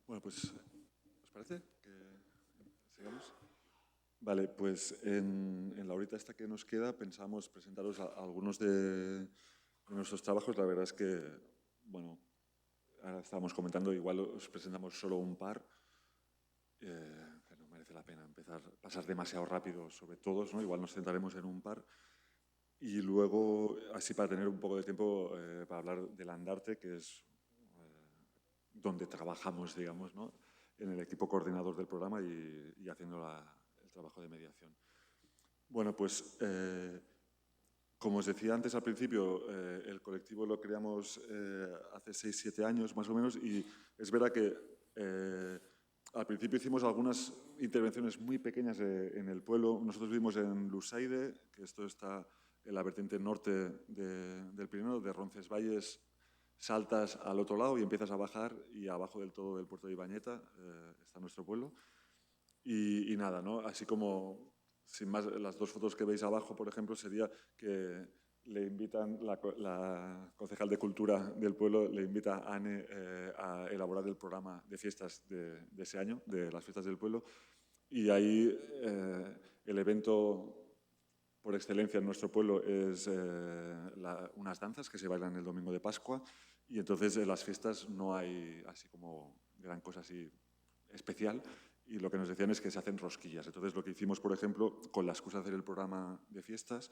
Bueno, pues, ¿os parece que sigamos? Vale, pues en la horita esta que nos queda pensamos presentaros algunos de nuestros trabajos. La verdad es que, bueno, ahora estábamos comentando, igual os presentamos solo un par, que no merece la pena pasar demasiado rápido sobre todos, ¿no? Igual nos centraremos en un par. Y luego, así para tener un poco de tiempo para hablar del Andarte, que es donde trabajamos, digamos, ¿no? En el equipo coordinador del programa y haciendo el trabajo de mediación. Bueno, pues como os decía antes al principio, el colectivo lo creamos hace 6-7 años más o menos y es verdad que al principio hicimos algunas intervenciones muy pequeñas en el pueblo. Nosotros vivimos en Lusaide, que esto está en la vertiente norte del Pirineo, de Roncesvalles saltas al otro lado y empiezas a bajar y abajo del todo del puerto de Ibañeta está nuestro pueblo. Y nada, ¿no? Así como, sin más, las dos fotos que veis abajo, por ejemplo, sería que le invitan, la concejal de Cultura del pueblo le invita a Anne a elaborar el programa de fiestas de ese año, de las fiestas del pueblo. Y ahí el evento por excelencia en nuestro pueblo es unas danzas que se bailan el domingo de Pascua y entonces en las fiestas no hay así como gran cosa así especial y lo que nos decían es que se hacen rosquillas. Entonces lo que hicimos, por ejemplo, con la excusa de hacer el programa de fiestas,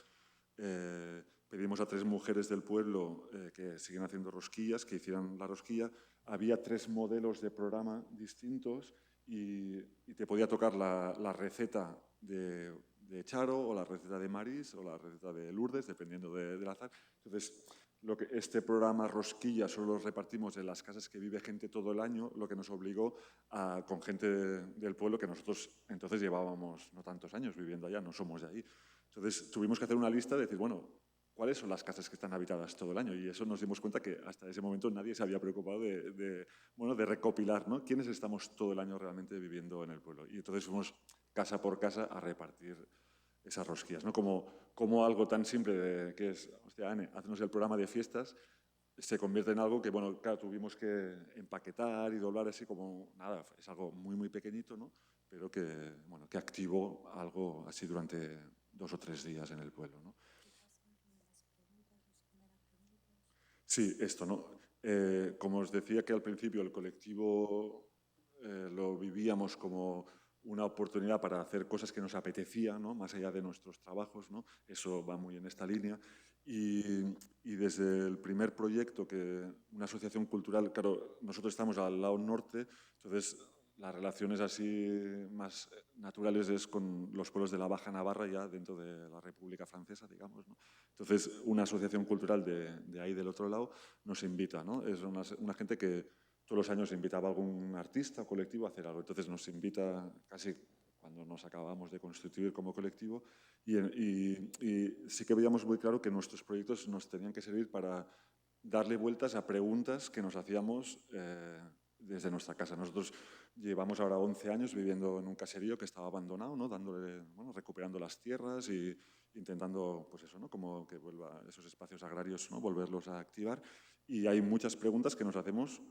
pedimos a 3 mujeres del pueblo que siguen haciendo rosquillas, que hicieran la rosquilla. Había 3 modelos de programa distintos y te podía tocar la receta de Charo o la receta de Maris o la receta de Lourdes, dependiendo del azar. Entonces, este programa Rosquilla solo lo repartimos en las casas que vive gente todo el año, lo que nos obligó con gente del pueblo que nosotros entonces llevábamos no tantos años viviendo allá, no somos de ahí. Entonces, tuvimos que hacer una lista de decir, bueno, ¿cuáles son las casas que están habitadas todo el año? Y eso nos dimos cuenta que hasta ese momento nadie se había preocupado de recopilar, ¿no? ¿Quiénes estamos todo el año realmente viviendo en el pueblo? Y entonces fuimos casa por casa a repartir esas rosquillas, ¿no? Como algo tan simple que es, hostia, Anne, haznos el programa de fiestas, se convierte en algo que, bueno, claro, tuvimos que empaquetar y doblar así como, nada, es algo muy, muy pequeñito, ¿no? Pero que, bueno, que activó algo así durante 2 o 3 días en el pueblo, ¿no? Sí, esto, ¿no? Como os decía que al principio el colectivo lo vivíamos como una oportunidad para hacer cosas que nos apetecía, ¿no? Más allá de nuestros trabajos, ¿no? Eso va muy en esta línea. Y desde el primer proyecto, que una asociación cultural, claro, nosotros estamos al lado norte, entonces las relaciones así más naturales es con los pueblos de la Baja Navarra, ya dentro de la República Francesa, digamos, ¿no? Entonces, una asociación cultural de ahí del otro lado nos invita, ¿no? Es una gente que todos los años invitaba a algún artista o colectivo a hacer algo. Entonces nos invita casi cuando nos acabamos de constituir como colectivo y sí que veíamos muy claro que nuestros proyectos nos tenían que servir para darle vueltas a preguntas que nos hacíamos desde nuestra casa. Nosotros llevamos ahora 11 años viviendo en un caserío que estaba abandonado, ¿no? Recuperando las tierras y intentando, pues eso, ¿no? Como que vuelva esos espacios agrarios, ¿no? Volverlos a activar. Y hay muchas preguntas que nos hacemos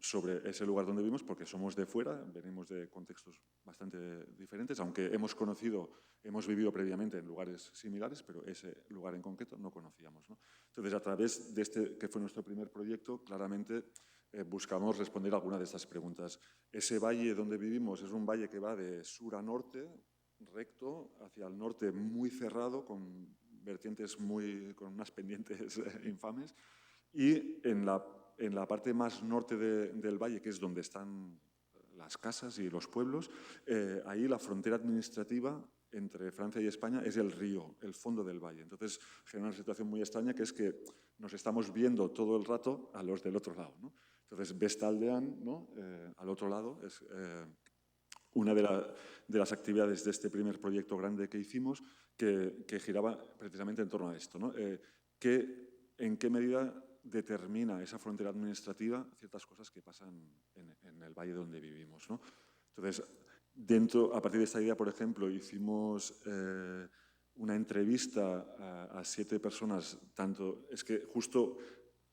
sobre ese lugar donde vivimos porque somos de fuera, venimos de contextos bastante diferentes, aunque hemos vivido previamente en lugares similares, pero ese lugar en concreto no conocíamos, ¿no? Entonces, a través de este, que fue nuestro primer proyecto, claramente buscamos responder alguna de estas preguntas. Ese valle donde vivimos es un valle que va de sur a norte, recto, hacia el norte muy cerrado, con vertientes con unas pendientes infames, y en la parte más norte del valle, que es donde están las casas y los pueblos, ahí la frontera administrativa entre Francia y España es el río, el fondo del valle. Entonces genera una situación muy extraña que es que nos estamos viendo todo el rato a los del otro lado, ¿no? Entonces Bestaldean, ¿no? Al otro lado, es una de las actividades de este primer proyecto grande que hicimos que giraba precisamente en torno a esto, ¿no? ¿En qué medida determina esa frontera administrativa ciertas cosas que pasan en el valle donde vivimos, ¿no? Entonces, a partir de esta idea, por ejemplo, hicimos una entrevista a 7 personas, es que justo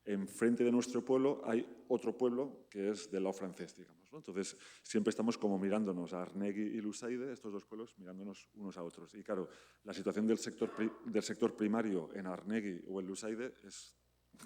enfrente de nuestro pueblo hay otro pueblo que es del lado francés, digamos, ¿no? Entonces, siempre estamos como mirándonos a Arnegui y Lusaide, estos dos pueblos, mirándonos unos a otros. Y claro, la situación del sector primario en Arnegui o en Lusaide es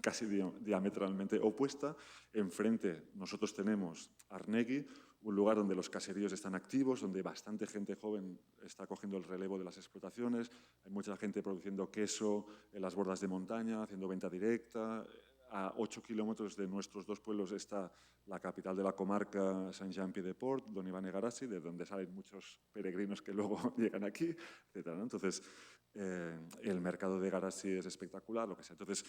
casi diametralmente opuesta. Enfrente nosotros tenemos Arnegui, un lugar donde los caseríos están activos, donde bastante gente joven está cogiendo el relevo de las explotaciones, hay mucha gente produciendo queso en las bordas de montaña, haciendo venta directa. A 8 kilómetros de nuestros dos pueblos está la capital de la comarca, Saint-Jean-Pied-de-Port, don Iván Egarasi, de donde salen muchos peregrinos que luego llegan aquí, etc., ¿no? Entonces, el mercado de Egarasi es espectacular, lo que sea. Entonces,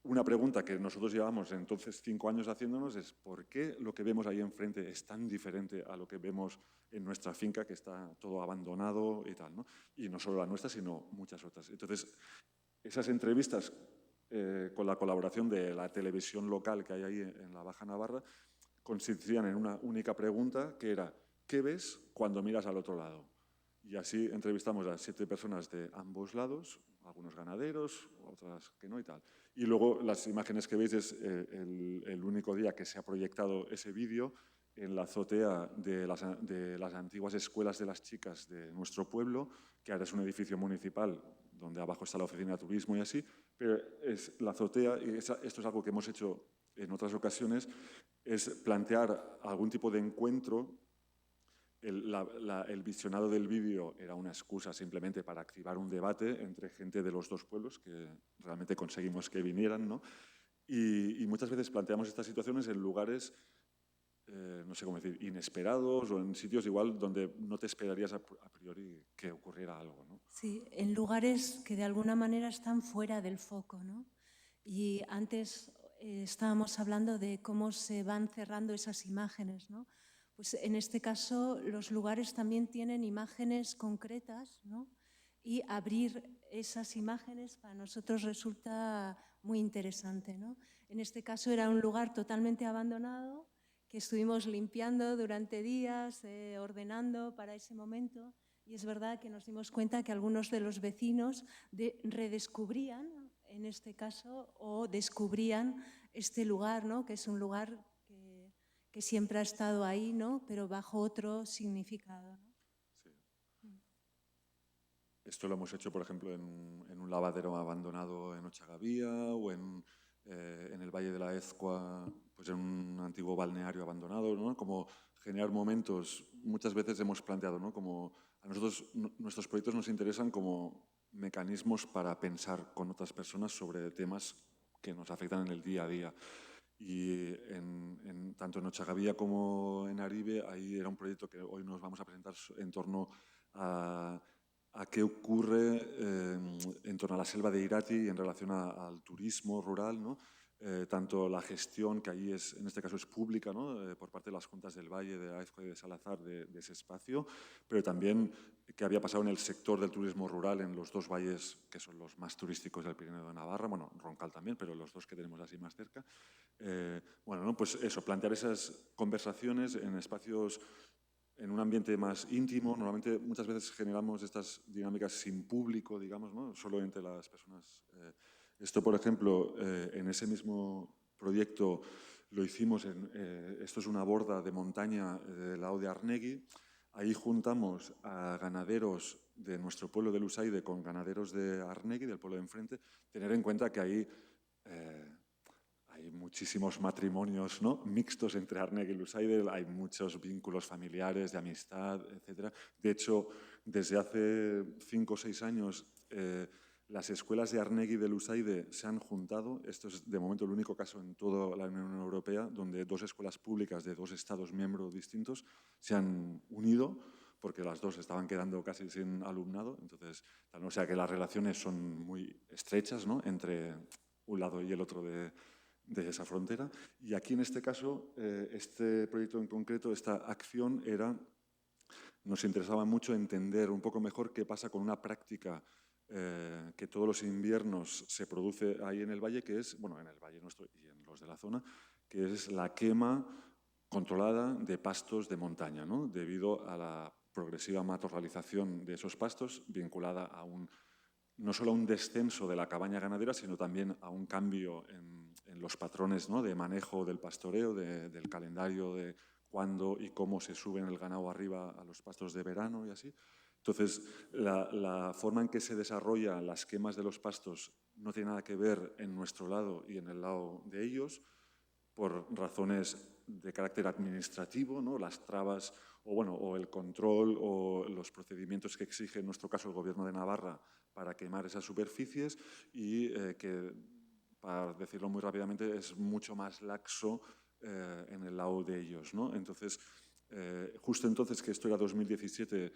una pregunta que nosotros llevamos entonces 5 años haciéndonos es ¿por qué lo que vemos ahí enfrente es tan diferente a lo que vemos en nuestra finca, que está todo abandonado y tal, ¿no? Y no solo la nuestra, sino muchas otras. Entonces, esas entrevistas con la colaboración de la televisión local que hay ahí en la Baja Navarra consistían en una única pregunta que era ¿qué ves cuando miras al otro lado? Y así entrevistamos a 7 personas de ambos lados, algunos ganaderos, otras que no y tal. Y luego las imágenes que veis es el único día que se ha proyectado ese vídeo en la azotea de las antiguas escuelas de las chicas de nuestro pueblo, que ahora es un edificio municipal donde abajo está la oficina de turismo y así, pero es la azotea, y esto es algo que hemos hecho en otras ocasiones, es plantear algún tipo de encuentro. El visionado del vídeo era una excusa simplemente para activar un debate entre gente de los dos pueblos, que realmente conseguimos que vinieran, ¿no? Y muchas veces planteamos estas situaciones en lugares, no sé cómo decir, inesperados o en sitios igual donde no te esperarías a priori que ocurriera algo, ¿no? Sí, en lugares que de alguna manera están fuera del foco, ¿no? Y antes estábamos hablando de cómo se van cerrando esas imágenes, ¿no? Pues en este caso los lugares también tienen imágenes concretas, ¿no? Y abrir esas imágenes para nosotros resulta muy interesante, ¿no? En este caso era un lugar totalmente abandonado que estuvimos limpiando durante días, ordenando para ese momento. Y es verdad que nos dimos cuenta que algunos de los vecinos redescubrían, en este caso, o descubrían este lugar, ¿no? Que es un lugar que siempre ha estado ahí, ¿no? Pero bajo otro significado, ¿no? Sí. Esto lo hemos hecho, por ejemplo, en un lavadero abandonado en Ochagavía o en el Valle de la Ezcua, pues en un antiguo balneario abandonado, ¿no? Como generar momentos. Muchas veces hemos planteado, ¿no? Como a nosotros, nuestros proyectos nos interesan como mecanismos para pensar con otras personas sobre temas que nos afectan en el día a día. Y tanto en Ochagavía como en Aribe, ahí era un proyecto que hoy nos vamos a presentar en torno a qué ocurre en torno a la selva de Irati y en relación al turismo rural, ¿no? Tanto la gestión, que allí es, en este caso es pública, ¿no? Por parte de las juntas del Valle, de Aezco y de Salazar, de ese espacio, pero también qué había pasado en el sector del turismo rural en los dos valles que son los más turísticos del Pirineo de Navarra, bueno, Roncal también, pero los dos que tenemos así más cerca. Bueno, ¿no? Pues eso, plantear esas conversaciones en espacios, en un ambiente más íntimo. Normalmente muchas veces generamos estas dinámicas sin público, digamos, ¿no? Solo entre las personas. Esto, por ejemplo, en ese mismo proyecto lo hicimos, esto es una borda de montaña del lado de Arnegui. Ahí juntamos a ganaderos de nuestro pueblo de Lusaide con ganaderos de Arnegui, del pueblo de enfrente. Tener en cuenta que ahí hay muchísimos matrimonios, ¿no? Mixtos entre Arnegui y Lusaide, hay muchos vínculos familiares, de amistad, etc. De hecho, desde hace 5 o 6 años, las escuelas de Arnegui y de Lusaide se han juntado. Esto es, de momento, el único caso en toda la Unión Europea donde dos escuelas públicas de dos estados miembros distintos se han unido porque las dos estaban quedando casi sin alumnado. Entonces, o sea que las relaciones son muy estrechas, ¿no? Entre un lado y el otro de esa frontera. Y aquí, en este caso, este proyecto en concreto, esta acción nos interesaba mucho entender un poco mejor qué pasa con una práctica que todos los inviernos se produce ahí en el valle, que es, bueno, en el valle nuestro y en los de la zona, que es la quema controlada de pastos de montaña, ¿no? Debido a la progresiva matorralización de esos pastos, vinculada a no solo a un descenso de la cabaña ganadera, sino también a un cambio en en los patrones, ¿no?, de manejo del pastoreo, del calendario de cuándo y cómo se suben el ganado arriba a los pastos de verano y así. Entonces, la forma en que se desarrollan las quemas de los pastos no tiene nada que ver en nuestro lado y en el lado de ellos, por razones de carácter administrativo, ¿no?, las trabas o el control o los procedimientos que exige, en nuestro caso, el Gobierno de Navarra para quemar esas superficies y que, para decirlo muy rápidamente, es mucho más laxo en el lado de ellos, ¿no? Entonces, justo entonces, que esto era 2017,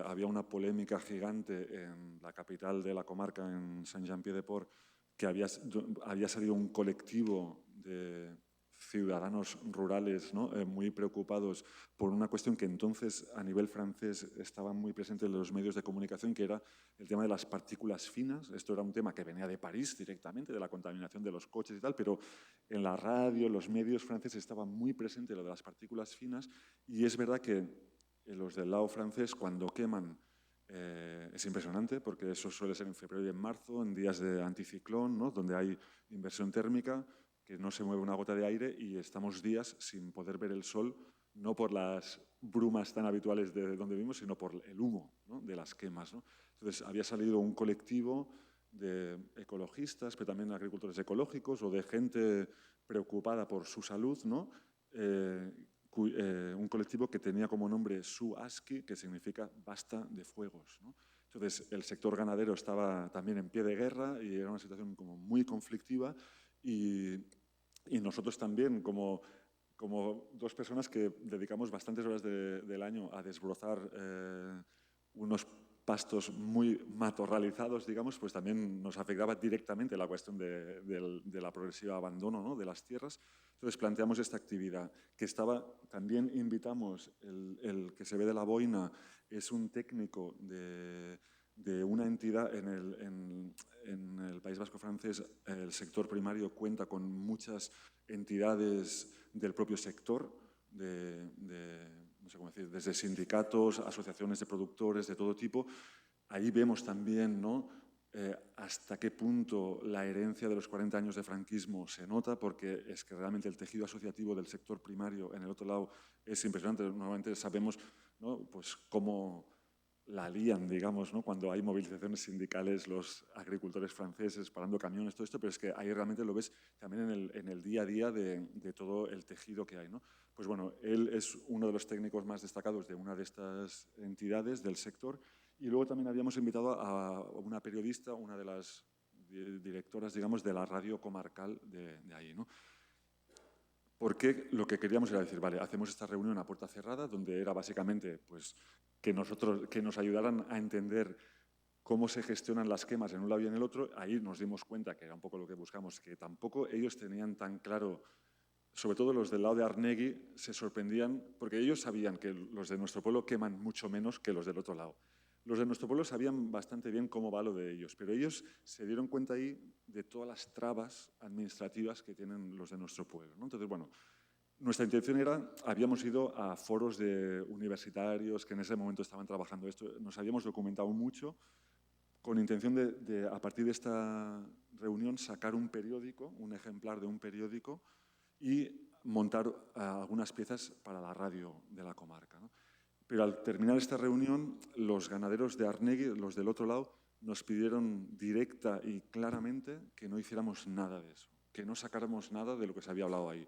había una polémica gigante en la capital de la comarca, en Saint-Jean-Pied-de-Port, que había salido un colectivo de ciudadanos rurales, ¿no?, muy preocupados por una cuestión que entonces a nivel francés estaba muy presente en los medios de comunicación, que era el tema de las partículas finas. Esto era un tema que venía de París directamente, de la contaminación de los coches y tal, pero en la radio, en los medios franceses estaba muy presente lo de las partículas finas, y es verdad que los del lado francés, cuando queman, es impresionante, porque eso suele ser en febrero y en marzo, en días de anticiclón, ¿no?, donde hay inversión térmica, que no se mueve una gota de aire y estamos días sin poder ver el sol, no por las brumas tan habituales de donde vivimos, sino por el humo, ¿no?, de las quemas, ¿no? Entonces, había salido un colectivo de ecologistas, pero también agricultores ecológicos o de gente preocupada por su salud, ¿no?, un colectivo que tenía como nombre Su Aski, que significa basta de fuegos, ¿no? Entonces, el sector ganadero estaba también en pie de guerra y era una situación como muy conflictiva, y nosotros también, como dos personas que dedicamos bastantes horas del año a desbrozar unos pastos muy matorralizados, digamos, pues también nos afectaba directamente la cuestión de la progresiva abandono, ¿no?, de las tierras. Entonces planteamos esta actividad, que también invitamos, el que se ve de la boina es un técnico de una entidad en el País Vasco francés. El sector primario cuenta con muchas entidades del propio sector, no sé cómo decir, desde sindicatos, asociaciones de productores de todo tipo. Ahí vemos también, ¿no?, hasta qué punto la herencia de los 40 años de franquismo se nota, porque es que realmente el tejido asociativo del sector primario en el otro lado es impresionante. Normalmente sabemos, ¿no?, pues cómo la lían, digamos, ¿no?, cuando hay movilizaciones sindicales, los agricultores franceses parando camiones, todo esto, pero es que ahí realmente lo ves también en el día a día de todo el tejido que hay, ¿no? Pues bueno, él es uno de los técnicos más destacados de una de estas entidades del sector, y luego también habíamos invitado a una periodista, una de las directoras, digamos, de la radio comarcal de ahí, ¿no? Porque lo que queríamos era decir, vale, hacemos esta reunión a puerta cerrada, donde era básicamente, pues, que nos ayudaran a entender cómo se gestionan las quemas en un lado y en el otro. Ahí nos dimos cuenta, que era un poco lo que buscamos, que tampoco ellos tenían tan claro, sobre todo los del lado de Arnegui, se sorprendían, porque ellos sabían que los de nuestro pueblo queman mucho menos que los del otro lado. Los de nuestro pueblo sabían bastante bien cómo va lo de ellos, pero ellos se dieron cuenta ahí de todas las trabas administrativas que tienen los de nuestro pueblo, ¿no? Entonces, bueno, nuestra intención era, habíamos ido a foros de universitarios que en ese momento estaban trabajando esto, nos habíamos documentado mucho, con intención de, a partir de esta reunión, sacar un periódico, un ejemplar de un periódico, y montar algunas piezas para la radio de la comarca, ¿no? Pero al terminar esta reunión, los ganaderos de Arnegui, los del otro lado, nos pidieron directa y claramente que no hiciéramos nada de eso, que no sacáramos nada de lo que se había hablado ahí.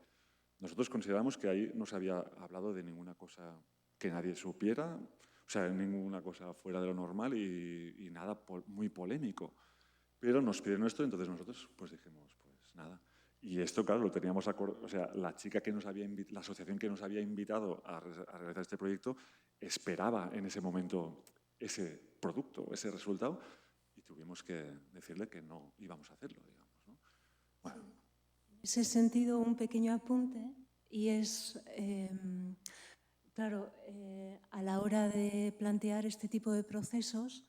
Nosotros consideramos que ahí no se había hablado de ninguna cosa que nadie supiera, o sea, ninguna cosa fuera de lo normal y nada muy polémico. Pero nos pidieron esto, entonces nosotros pues dijimos, pues nada. Y esto, claro, lo teníamos acordado, o sea, la chica que nos había invitado, la asociación que nos había invitado a realizar este proyecto, esperaba en ese momento ese producto, ese resultado, y tuvimos que decirle que no íbamos a hacerlo, digamos, ¿no? Bueno. En ese sentido, un pequeño apunte, y es, claro, a la hora de plantear este tipo de procesos,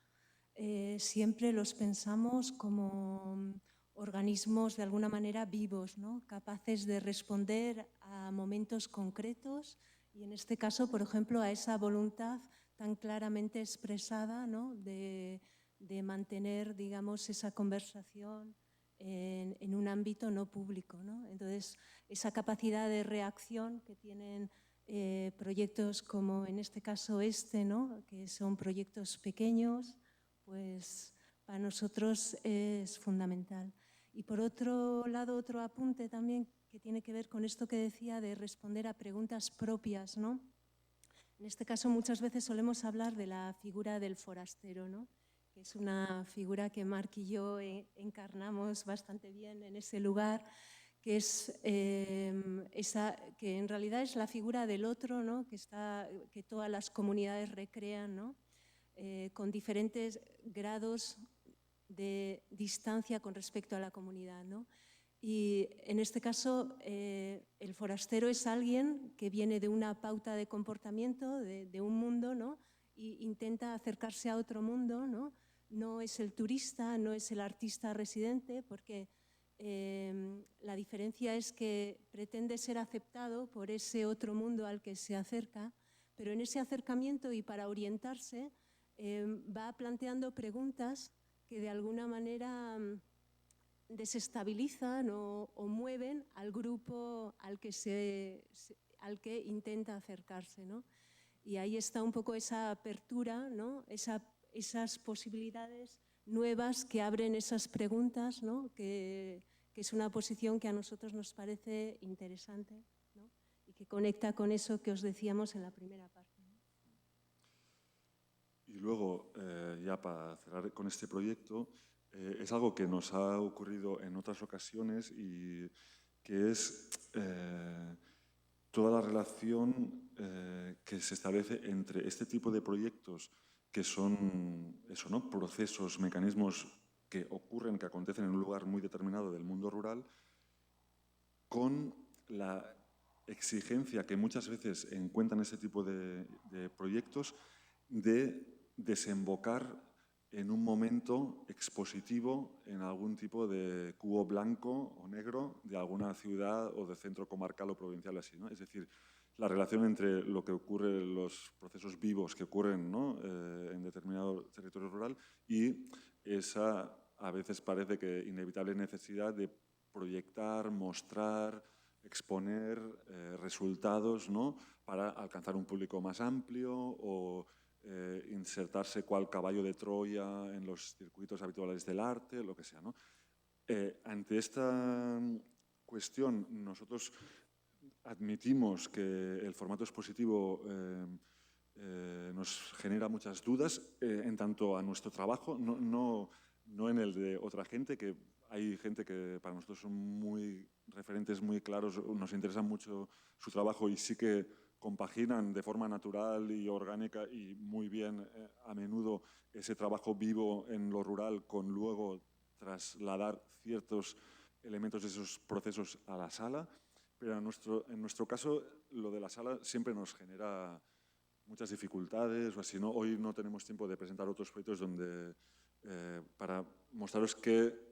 siempre los pensamos como organismos de alguna manera vivos, ¿no?, capaces de responder a momentos concretos y, en este caso, por ejemplo, a esa voluntad tan claramente expresada, ¿no?, de mantener, digamos, esa conversación en un ámbito no público, ¿no? Entonces, esa capacidad de reacción que tienen proyectos como en este caso ¿no? Que son proyectos pequeños, pues para nosotros es fundamental. Y por otro lado, otro apunte también que tiene que ver con esto que decía de responder a preguntas propias, ¿no? En este caso muchas veces solemos hablar de la figura del forastero, ¿no? Que es una figura que Marc y yo encarnamos bastante bien en ese lugar, que es que en realidad es la figura del otro, ¿no? Que todas las comunidades recrean, ¿no? Con diferentes grados de distancia con respecto a la comunidad, ¿no? Y en este caso, el forastero es alguien que viene de una pauta de comportamiento, de un mundo, ¿no? Y intenta acercarse a otro mundo, ¿no? No es el turista, no es el artista residente, porque la diferencia es que pretende ser aceptado por ese otro mundo al que se acerca, pero en ese acercamiento y para orientarse va planteando preguntas que de alguna manera desestabilizan o mueven al grupo al que intenta acercarse, ¿no? Y ahí está un poco esa apertura, ¿no? Esas posibilidades nuevas que abren esas preguntas, ¿no? Que es una posición que a nosotros nos parece interesante, ¿no? Y que conecta con eso que os decíamos en la primera parte, ¿no? Y luego, ya para cerrar con este proyecto, es algo que nos ha ocurrido en otras ocasiones y que es toda la relación que se establece entre este tipo de proyectos que son eso, ¿no? Procesos, mecanismos que ocurren, que acontecen en un lugar muy determinado del mundo rural, con la exigencia que muchas veces encuentran este tipo de proyectos de desembocar en un momento expositivo en algún tipo de cubo blanco o negro de alguna ciudad o de centro comarcal o provincial así, ¿no? Es decir, la relación entre lo que ocurre, los procesos vivos que ocurren, ¿no? En determinado territorio rural y esa, a veces parece que inevitable necesidad de proyectar, mostrar, exponer resultados, ¿no? Para alcanzar un público más amplio o insertarse cual caballo de Troya en los circuitos habituales del arte, lo que sea, ¿no? Ante esta cuestión, nosotros admitimos que el formato expositivo nos genera muchas dudas en tanto a nuestro trabajo, no en el de otra gente, que hay gente que para nosotros son muy referentes, muy claros, nos interesa mucho su trabajo y sí que compaginan de forma natural y orgánica y muy bien a menudo ese trabajo vivo en lo rural con luego trasladar ciertos elementos de esos procesos a la sala, pero en nuestro caso lo de la sala siempre nos genera muchas dificultades o así, ¿no? Hoy no tenemos tiempo de presentar otros proyectos donde, para mostraros qué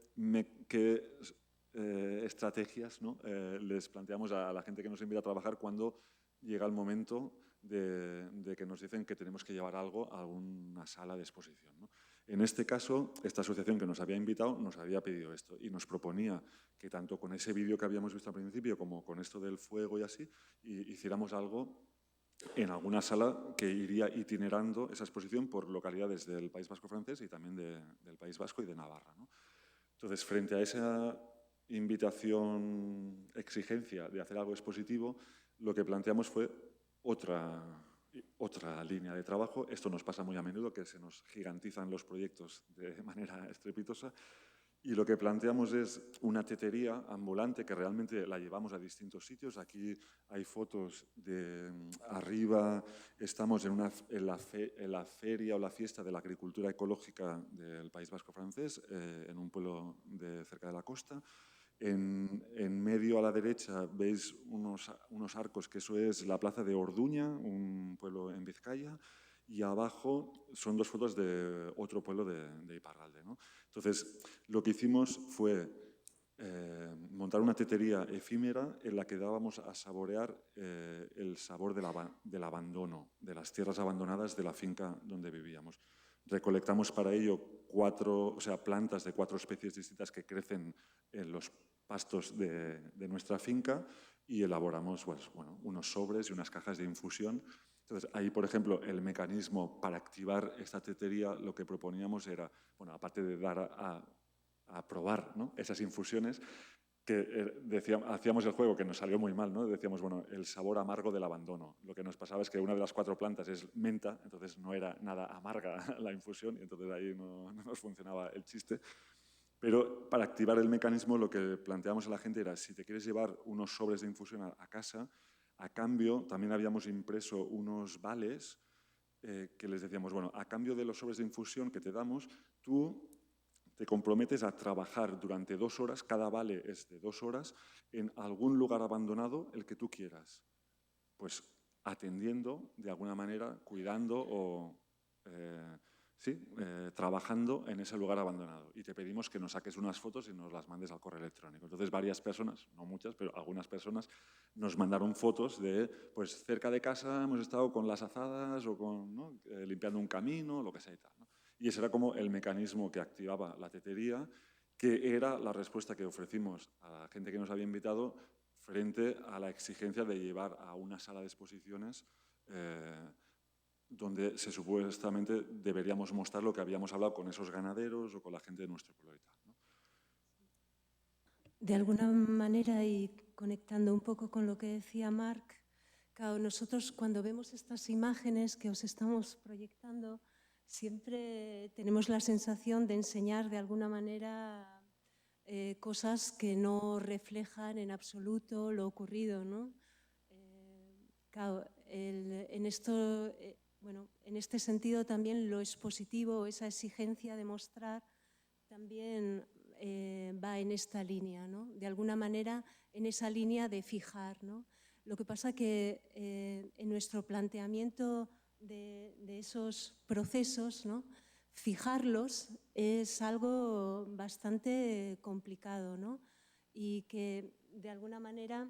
estrategias, ¿no? Les planteamos a la gente que nos invita a trabajar cuando llega el momento de que nos dicen que tenemos que llevar algo a una sala de exposición, ¿no? En este caso, esta asociación que nos había invitado nos había pedido esto y nos proponía que tanto con ese vídeo que habíamos visto al principio como con esto del fuego y así, hiciéramos algo en alguna sala que iría itinerando esa exposición por localidades del País Vasco francés y también del País Vasco y de Navarra, ¿no? Entonces, frente a esa invitación, exigencia de hacer algo expositivo, lo que planteamos fue otra línea de trabajo. Esto nos pasa muy a menudo, que se nos gigantizan los proyectos de manera estrepitosa. Y lo que planteamos es una tetería ambulante que realmente la llevamos a distintos sitios. Aquí hay fotos de arriba, estamos en la feria o la fiesta de la agricultura ecológica del País Vasco francés, en un pueblo cerca de la costa. En medio a la derecha veis unos arcos, que eso es la plaza de Orduña, un pueblo en Vizcaya, y abajo son dos fotos de otro pueblo de Iparralde, ¿no? Entonces, lo que hicimos fue montar una tetería efímera en la que dábamos a saborear el sabor del abandono, de las tierras abandonadas de la finca donde vivíamos. Recolectamos para ello plantas de 4 especies distintas que crecen en los pastos de nuestra finca y elaboramos pues, bueno, unos sobres y unas cajas de infusión. Entonces, ahí, por ejemplo, el mecanismo para activar esta tetería, lo que proponíamos era, bueno, aparte de dar a probar, ¿no?, esas infusiones, que hacíamos el juego que nos salió muy mal, ¿no? Decíamos, bueno, el sabor amargo del abandono. Lo que nos pasaba es que una de las 4 plantas es menta, entonces no era nada amarga la infusión y entonces ahí no nos funcionaba el chiste. Pero para activar el mecanismo lo que planteamos a la gente era, si te quieres llevar unos sobres de infusión a casa, a cambio también habíamos impreso unos vales que les decíamos, bueno, a cambio de los sobres de infusión que te damos, tú te comprometes a trabajar durante 2 horas, cada vale es de 2 horas, en algún lugar abandonado, el que tú quieras. Pues atendiendo, de alguna manera, cuidando o trabajando en ese lugar abandonado. Y te pedimos que nos saques unas fotos y nos las mandes al correo electrónico. Entonces, varias personas, no muchas, pero algunas personas nos mandaron fotos de, pues cerca de casa hemos estado con las azadas o con, ¿no?, limpiando un camino, lo que sea y tal, ¿no? Y ese era como el mecanismo que activaba la tetería, que era la respuesta que ofrecimos a la gente que nos había invitado frente a la exigencia de llevar a una sala de exposiciones donde supuestamente deberíamos mostrar lo que habíamos hablado con esos ganaderos o con la gente de nuestro pueblo y tal, ¿no? De alguna manera, y conectando un poco con lo que decía Marc, claro, nosotros cuando vemos estas imágenes que os estamos proyectando, siempre tenemos la sensación de enseñar de alguna manera cosas que no reflejan en absoluto lo ocurrido, ¿no? Claro, en este sentido también lo expositivo, esa exigencia de mostrar, también va en esta línea, ¿no? De alguna manera en esa línea de fijar, ¿no? Lo que pasa que en nuestro planteamiento de esos procesos, ¿no?, fijarlos es algo bastante complicado, ¿no? Y que de alguna manera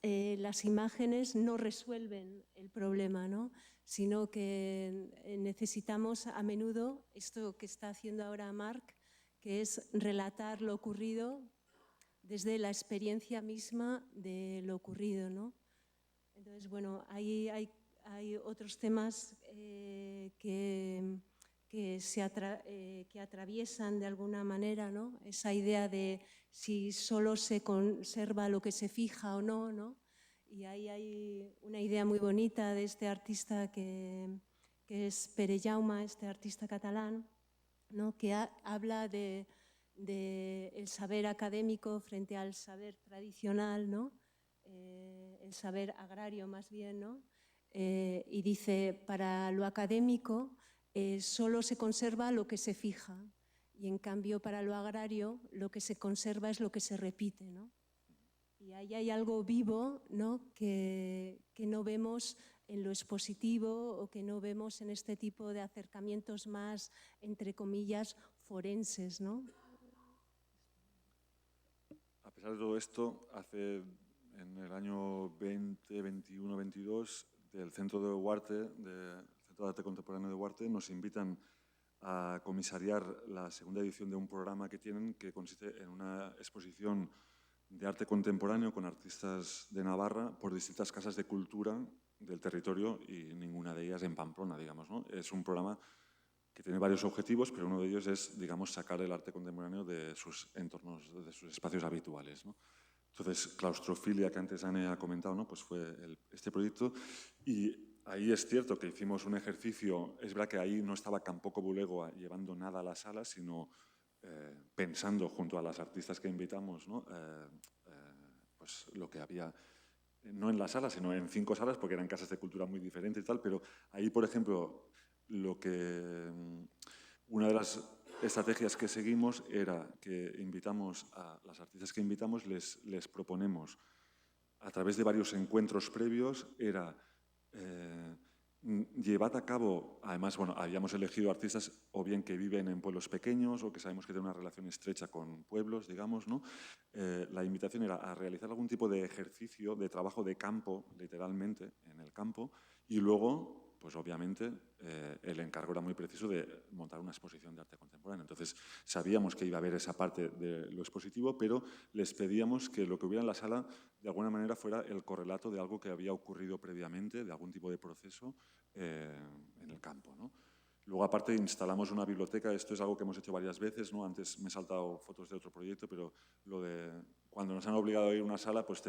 las imágenes no resuelven el problema, ¿no?, sino que necesitamos a menudo esto que está haciendo ahora Marc, que es relatar lo ocurrido desde la experiencia misma de lo ocurrido, ¿no? Entonces, bueno, hay otros temas que atraviesan de alguna manera, ¿no?, esa idea de si solo se conserva lo que se fija o no, ¿no? Y ahí hay una idea muy bonita de este artista que es Pere Jaume, este artista catalán, ¿no?, que habla de el saber académico frente al saber tradicional, ¿no?, el saber agrario más bien, ¿no? Y dice, para lo académico solo se conserva lo que se fija y en cambio para lo agrario lo que se conserva es lo que se repite, ¿no? Y ahí hay algo vivo, ¿no?, que no vemos en lo expositivo o que no vemos en este tipo de acercamientos más, entre comillas, forenses, ¿no? A pesar de todo esto, en el año 2021, 22, del Centro de Huarte, del Centro de Arte Contemporáneo de Huarte, nos invitan a comisariar la segunda edición de un programa que tienen que consiste en una exposición de arte contemporáneo con artistas de Navarra por distintas casas de cultura del territorio y ninguna de ellas en Pamplona, digamos, ¿no? Es un programa que tiene varios objetivos, pero uno de ellos es, digamos, sacar el arte contemporáneo de sus entornos, de sus espacios habituales, ¿no? Entonces, Claustrofilia, que antes Anne ha comentado, ¿no?, pues fue este proyecto, y ahí es cierto que hicimos un ejercicio. Es verdad que ahí no estaba Campoco Bulego llevando nada a la sala, sino pensando junto a las artistas que invitamos, ¿no?, pues lo que había, no en la sala, sino en 5 salas, porque eran casas de cultura muy diferentes y tal, pero ahí, por ejemplo, una de las estrategias que seguimos era que invitamos a las artistas que invitamos, les proponemos, a través de varios encuentros previos, era llevad a cabo, además, bueno, habíamos elegido artistas o bien que viven en pueblos pequeños o que sabemos que tienen una relación estrecha con pueblos, digamos, ¿no? La invitación era a realizar algún tipo de ejercicio, de trabajo de campo, literalmente, en el campo, y luego pues obviamente el encargo era muy preciso de montar una exposición de arte contemporáneo. Entonces sabíamos que iba a haber esa parte de lo expositivo, pero les pedíamos que lo que hubiera en la sala de alguna manera fuera el correlato de algo que había ocurrido previamente, de algún tipo de proceso en el campo, ¿no? Luego, aparte, instalamos una biblioteca. Esto es algo que hemos hecho varias veces, ¿no? Antes me he saltado fotos de otro proyecto, pero lo de cuando nos han obligado a ir a una sala, pues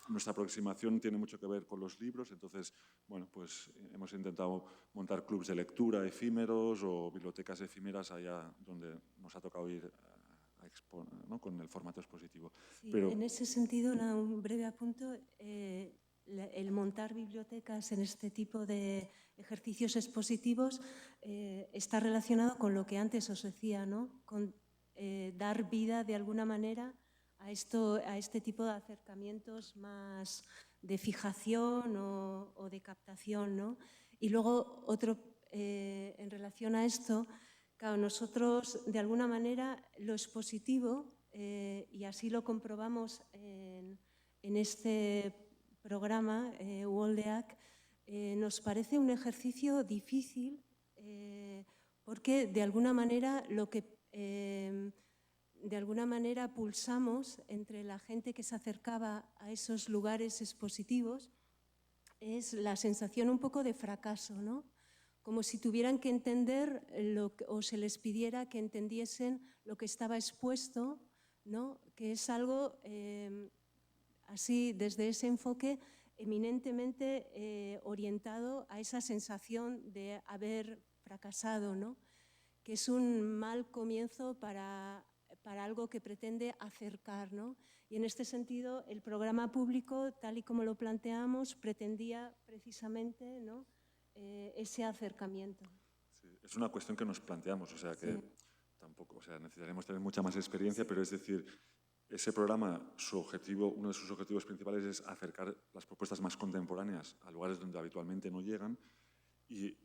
nuestra aproximación tiene mucho que ver con los libros. Entonces, bueno, pues hemos intentado montar clubs de lectura efímeros o bibliotecas efímeras allá donde nos ha tocado ir a exponer, ¿no? Con el formato expositivo. Sí, Pero, en ese sentido, un breve apunte. El montar bibliotecas en este tipo de ejercicios expositivos está relacionado con lo que antes os decía, ¿no? Con dar vida de alguna manera a este tipo de acercamientos más de fijación o de captación, ¿no? Y luego en relación a esto, claro, nosotros de alguna manera lo expositivo, y así lo comprobamos en este programa, Woldeac, nos parece un ejercicio difícil porque de alguna manera de alguna manera pulsamos entre la gente que se acercaba a esos lugares expositivos es la sensación un poco de fracaso, ¿no? Como si tuvieran que entender o se les pidiera que entendiesen lo que estaba expuesto, ¿no? Que es algo así, desde ese enfoque eminentemente orientado a esa sensación de haber fracasado, ¿no? Que es un mal comienzo para algo que pretende acercar, ¿no? Y en este sentido, el programa público, tal y como lo planteamos, pretendía precisamente, ¿no? Ese acercamiento. sí, es una cuestión que nos planteamos, o sea que Sí. tampoco, o sea, necesitaremos tener mucha más experiencia, Sí. pero es decir, ese programa, uno de sus objetivos principales es acercar las propuestas más contemporáneas a lugares donde habitualmente no llegan, y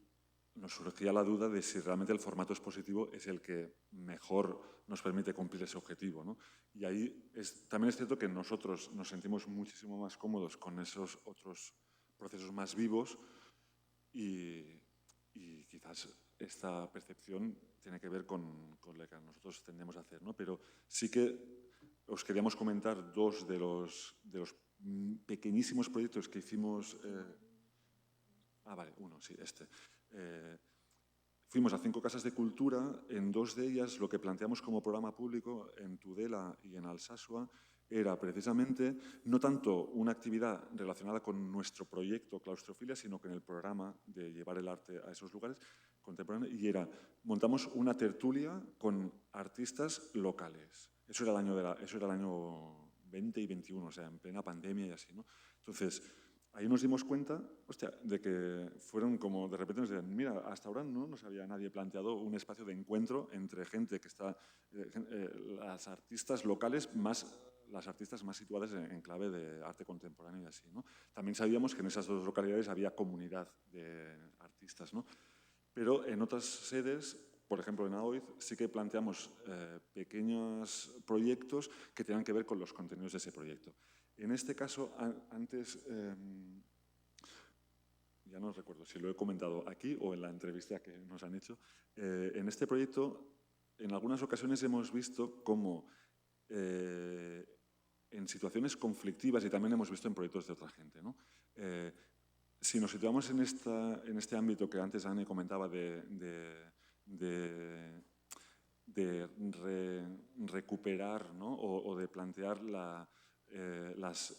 nos surgía la duda de si realmente el formato expositivo es el que mejor nos permite cumplir ese objetivo, ¿no? Y ahí también es cierto que nosotros nos sentimos muchísimo más cómodos con esos otros procesos más vivos y quizás esta percepción tiene que ver con lo que nosotros tendemos a hacer, ¿no? Pero sí que os queríamos comentar dos de los pequeñísimos proyectos que hicimos. Vale, uno, sí, este. Fuimos a 5 casas de cultura. En 2 de ellas lo que planteamos como programa público, en Tudela y en Alsasua, era precisamente no tanto una actividad relacionada con nuestro proyecto Claustrofilia, sino con el programa de llevar el arte a esos lugares contemporáneos, y montamos una tertulia con artistas locales. Eso era el año 20 y 21, o sea, en plena pandemia y así, ¿no? Entonces, ahí nos dimos cuenta, hostia, de que fueron como, de repente nos decían, mira, hasta ahora no nos había nadie planteado un espacio de encuentro entre gente que está, las artistas locales más las artistas más situadas en clave de arte contemporáneo y así, ¿no? También sabíamos que en esas dos localidades había comunidad de artistas, ¿no? Pero en otras sedes, por ejemplo en AOIZ, sí que planteamos pequeños proyectos que tengan que ver con los contenidos de ese proyecto. En este caso, antes, ya no recuerdo si lo he comentado aquí o en la entrevista que nos han hecho, en este proyecto, en algunas ocasiones hemos visto cómo en situaciones conflictivas, y también hemos visto en proyectos de otra gente, ¿no? Si nos situamos en este ámbito que antes Anne comentaba de recuperar, ¿no? o de plantear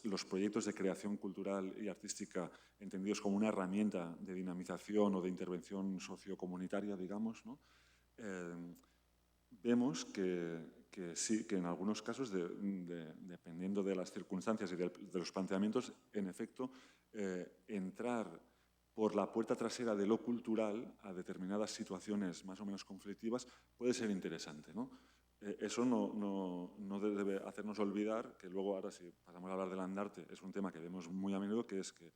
los proyectos de creación cultural y artística entendidos como una herramienta de dinamización o de intervención sociocomunitaria, digamos, ¿no? Vemos que sí, que en algunos casos, dependiendo de las circunstancias y de los planteamientos, en efecto, entrar por la puerta trasera de lo cultural a determinadas situaciones más o menos conflictivas puede ser interesante, ¿no? Eso no debe hacernos olvidar que luego, ahora si pasamos a hablar del Landarte, es un tema que vemos muy a menudo, que es que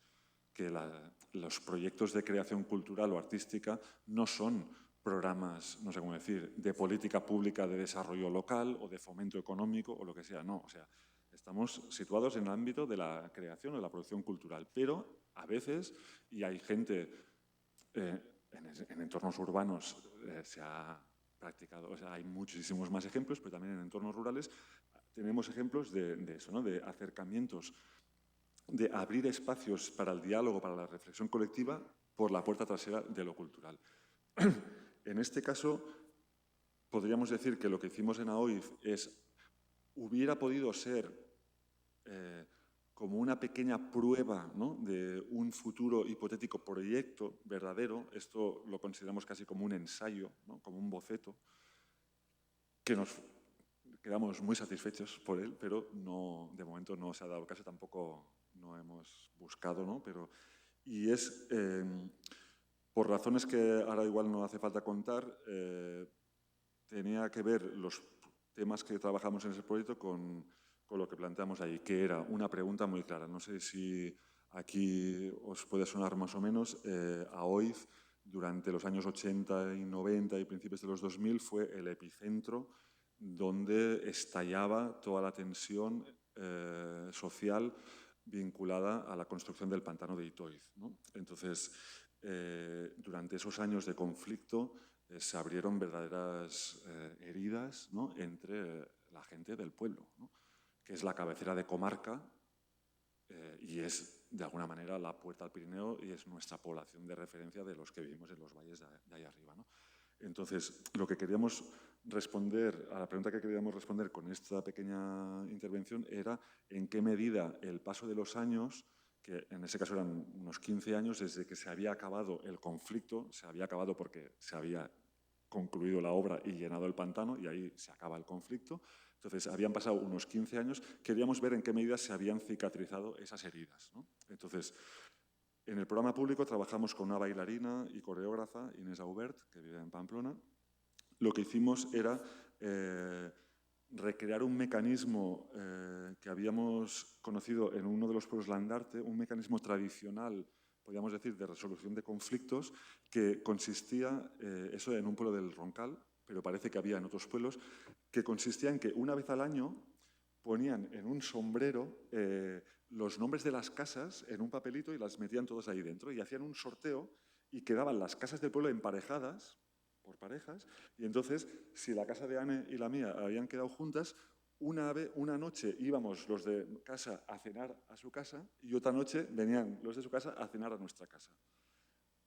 los proyectos de creación cultural o artística no son programas, no sé cómo decir, de política pública de desarrollo local o de fomento económico o lo que sea, no. O sea, estamos situados en el ámbito de la creación o de la producción cultural, pero a veces, y hay gente en entornos urbanos se ha practicado, o sea, hay muchísimos más ejemplos, pero también en entornos rurales tenemos ejemplos de eso, ¿no? De acercamientos, de abrir espacios para el diálogo, para la reflexión colectiva por la puerta trasera de lo cultural. En este caso, podríamos decir que lo que hicimos en AOIF hubiera podido ser como una pequeña prueba, ¿no?, de un futuro hipotético proyecto verdadero. Esto lo consideramos casi como un ensayo, ¿no?, como un boceto, que nos quedamos muy satisfechos por él, pero no, de momento no se ha dado caso, tampoco no hemos buscado, ¿no? Y es, por razones que ahora igual no hace falta contar, tenía que ver los temas que trabajamos en ese proyecto con lo que planteamos ahí, que era una pregunta muy clara. No sé si aquí os puede sonar más o menos. AOIF, durante los años 80 y 90 y principios de los 2000, fue el epicentro donde estallaba toda la tensión social vinculada a la construcción del pantano de Itoiz, ¿no? Entonces, durante esos años de conflicto se abrieron verdaderas heridas, ¿no?, entre la gente del pueblo, ¿no?, que es la cabecera de comarca y es, de alguna manera, la puerta al Pirineo y es nuestra población de referencia de los que vivimos en los valles de ahí arriba, ¿no? Entonces, lo que queríamos responder, a la pregunta que queríamos responder con esta pequeña intervención era en qué medida el paso de los años, que en ese caso eran unos 15 años desde que se había acabado el conflicto, se había acabado porque se había concluido la obra y llenado el pantano, y ahí se acaba el conflicto. Entonces, habían pasado unos 15 años, queríamos ver en qué medida se habían cicatrizado esas heridas, ¿no? Entonces, en el programa público trabajamos con una bailarina y coreógrafa, Inés Aubert, que vive en Pamplona. Lo que hicimos era recrear un mecanismo que habíamos conocido en uno de los pueblos Landarte, un mecanismo tradicional, podríamos decir, de resolución de conflictos, que consistía, eso en un pueblo del Roncal, pero parece que había en otros pueblos, que consistía en que una vez al año ponían en un sombrero los nombres de las casas en un papelito y las metían todos ahí dentro y hacían un sorteo y quedaban las casas del pueblo emparejadas por parejas, y entonces, si la casa de Anne y la mía habían quedado juntas, una noche íbamos los de casa a cenar a su casa y otra noche venían los de su casa a cenar a nuestra casa.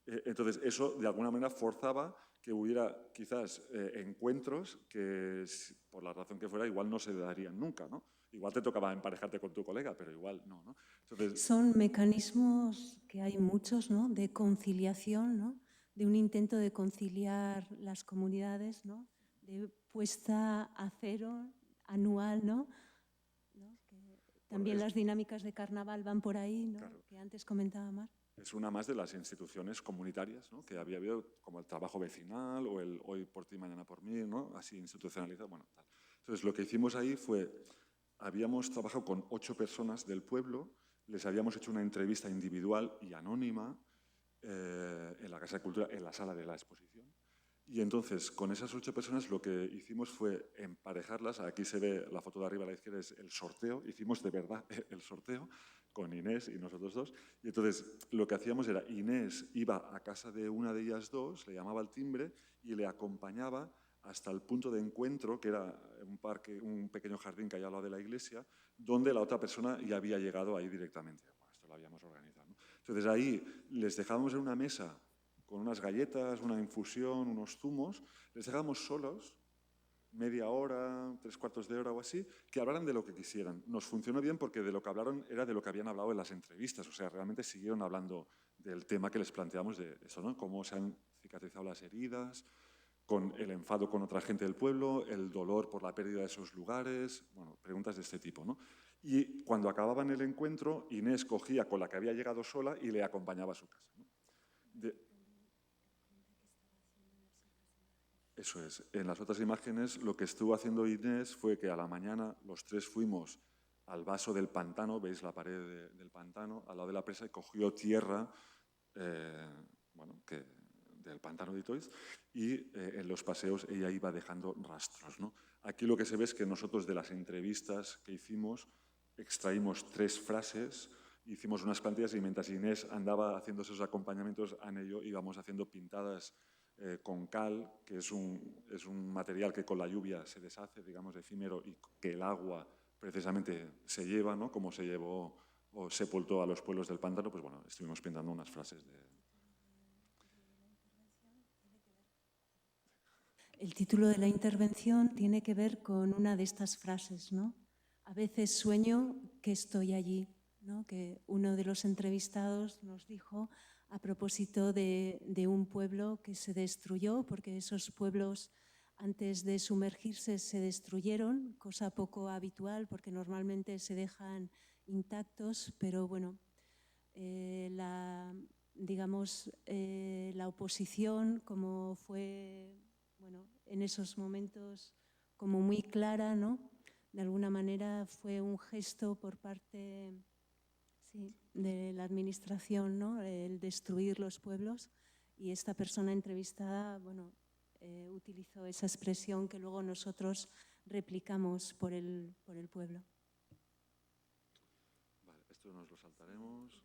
Entonces, eso de alguna manera forzaba que hubiera quizás encuentros que, por la razón que fuera, igual no se darían nunca, ¿no? Igual te tocaba emparejarte con tu colega, pero igual no, ¿no? Entonces, son mecanismos que hay muchos, ¿no?, de conciliación, ¿no?, de un intento de conciliar las comunidades, ¿no?, de puesta a cero anual, ¿no? Que también las dinámicas de carnaval van por ahí, ¿no? Claro. Que antes comentaba Mar. Es una más de las instituciones comunitarias, ¿no?, que había habido, como el trabajo vecinal o el hoy por ti, mañana por mí, ¿no?, así institucionalizado, bueno, tal. Entonces, lo que hicimos ahí fue, habíamos trabajado con 8 personas del pueblo, les habíamos hecho una entrevista individual y anónima en la Casa de Cultura, en la sala de la exposición. Y entonces, con esas 8 personas, lo que hicimos fue emparejarlas. Aquí se ve la foto de arriba a la izquierda, es el sorteo. Hicimos de verdad el sorteo con Inés y nosotros dos. Y entonces, lo que hacíamos era, Inés iba a casa de una de ellas dos, le llamaba al timbre y le acompañaba hasta el punto de encuentro, que era un parque, un pequeño jardín que hay al lado de la iglesia, donde la otra persona ya había llegado ahí directamente. Bueno, esto lo habíamos organizado, ¿no? Entonces, ahí les dejábamos en una mesa con unas galletas, una infusión, unos zumos, les dejábamos solos, media hora, 3/4 de hora o así, que hablaran de lo que quisieran. Nos funcionó bien porque de lo que hablaron era de lo que habían hablado en las entrevistas, o sea, realmente siguieron hablando del tema que les planteamos de eso, ¿no? Cómo se han cicatrizado las heridas, con el enfado con otra gente del pueblo, el dolor por la pérdida de esos lugares, bueno, preguntas de este tipo, ¿no? Y cuando acababan el encuentro, Inés cogía con la que había llegado sola y le acompañaba a su casa, ¿no? Eso es. En las otras imágenes, lo que estuvo haciendo Inés fue que a la mañana los 3 fuimos al vaso del pantano, veis la pared del pantano, al lado de la presa, y cogió tierra del pantano de Itoiz, y en los paseos ella iba dejando rastros, ¿no? Aquí lo que se ve es que nosotros, de las entrevistas que hicimos, extraímos 3 frases hicimos unas plantillas y mientras Inés andaba haciendo esos acompañamientos, Ana y yo íbamos haciendo pintadas con cal, que es un material que con la lluvia se deshace, digamos, efímero, y que el agua precisamente se lleva, ¿no? Como se llevó o sepultó a los pueblos del pantano, pues bueno, estuvimos pintando unas frases de... El título de la intervención tiene que ver con una de estas frases, ¿no? A veces sueño que estoy allí, ¿no? Que uno de los entrevistados nos dijo a propósito de un pueblo que se destruyó, porque esos pueblos antes de sumergirse se destruyeron, cosa poco habitual porque normalmente se dejan intactos, pero bueno, la oposición, como fue, bueno, en esos momentos como muy clara, ¿no? De alguna manera fue un gesto por parte, sí, de la administración, ¿no? El destruir los pueblos, y esta persona entrevistada, bueno, utilizó esa expresión que luego nosotros replicamos por el pueblo. Vale, esto nos lo saltaremos.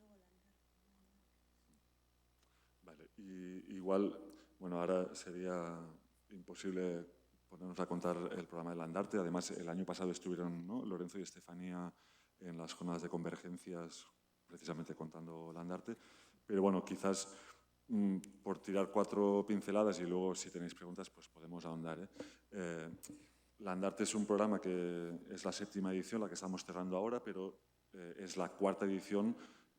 Vale, y igual, bueno, ahora sería imposible ponernos a contar el programa del Landarte. Además, el año pasado estuvieron, ¿no?, Lorenzo y Estefanía en las jornadas de convergencias, precisamente contando Landarte. Pero bueno, quizás por tirar 4 pinceladas y luego, si tenéis preguntas, pues podemos ahondar. Landarte es un programa que es la 7ª edición, la que estamos cerrando ahora, pero es la 4ª edición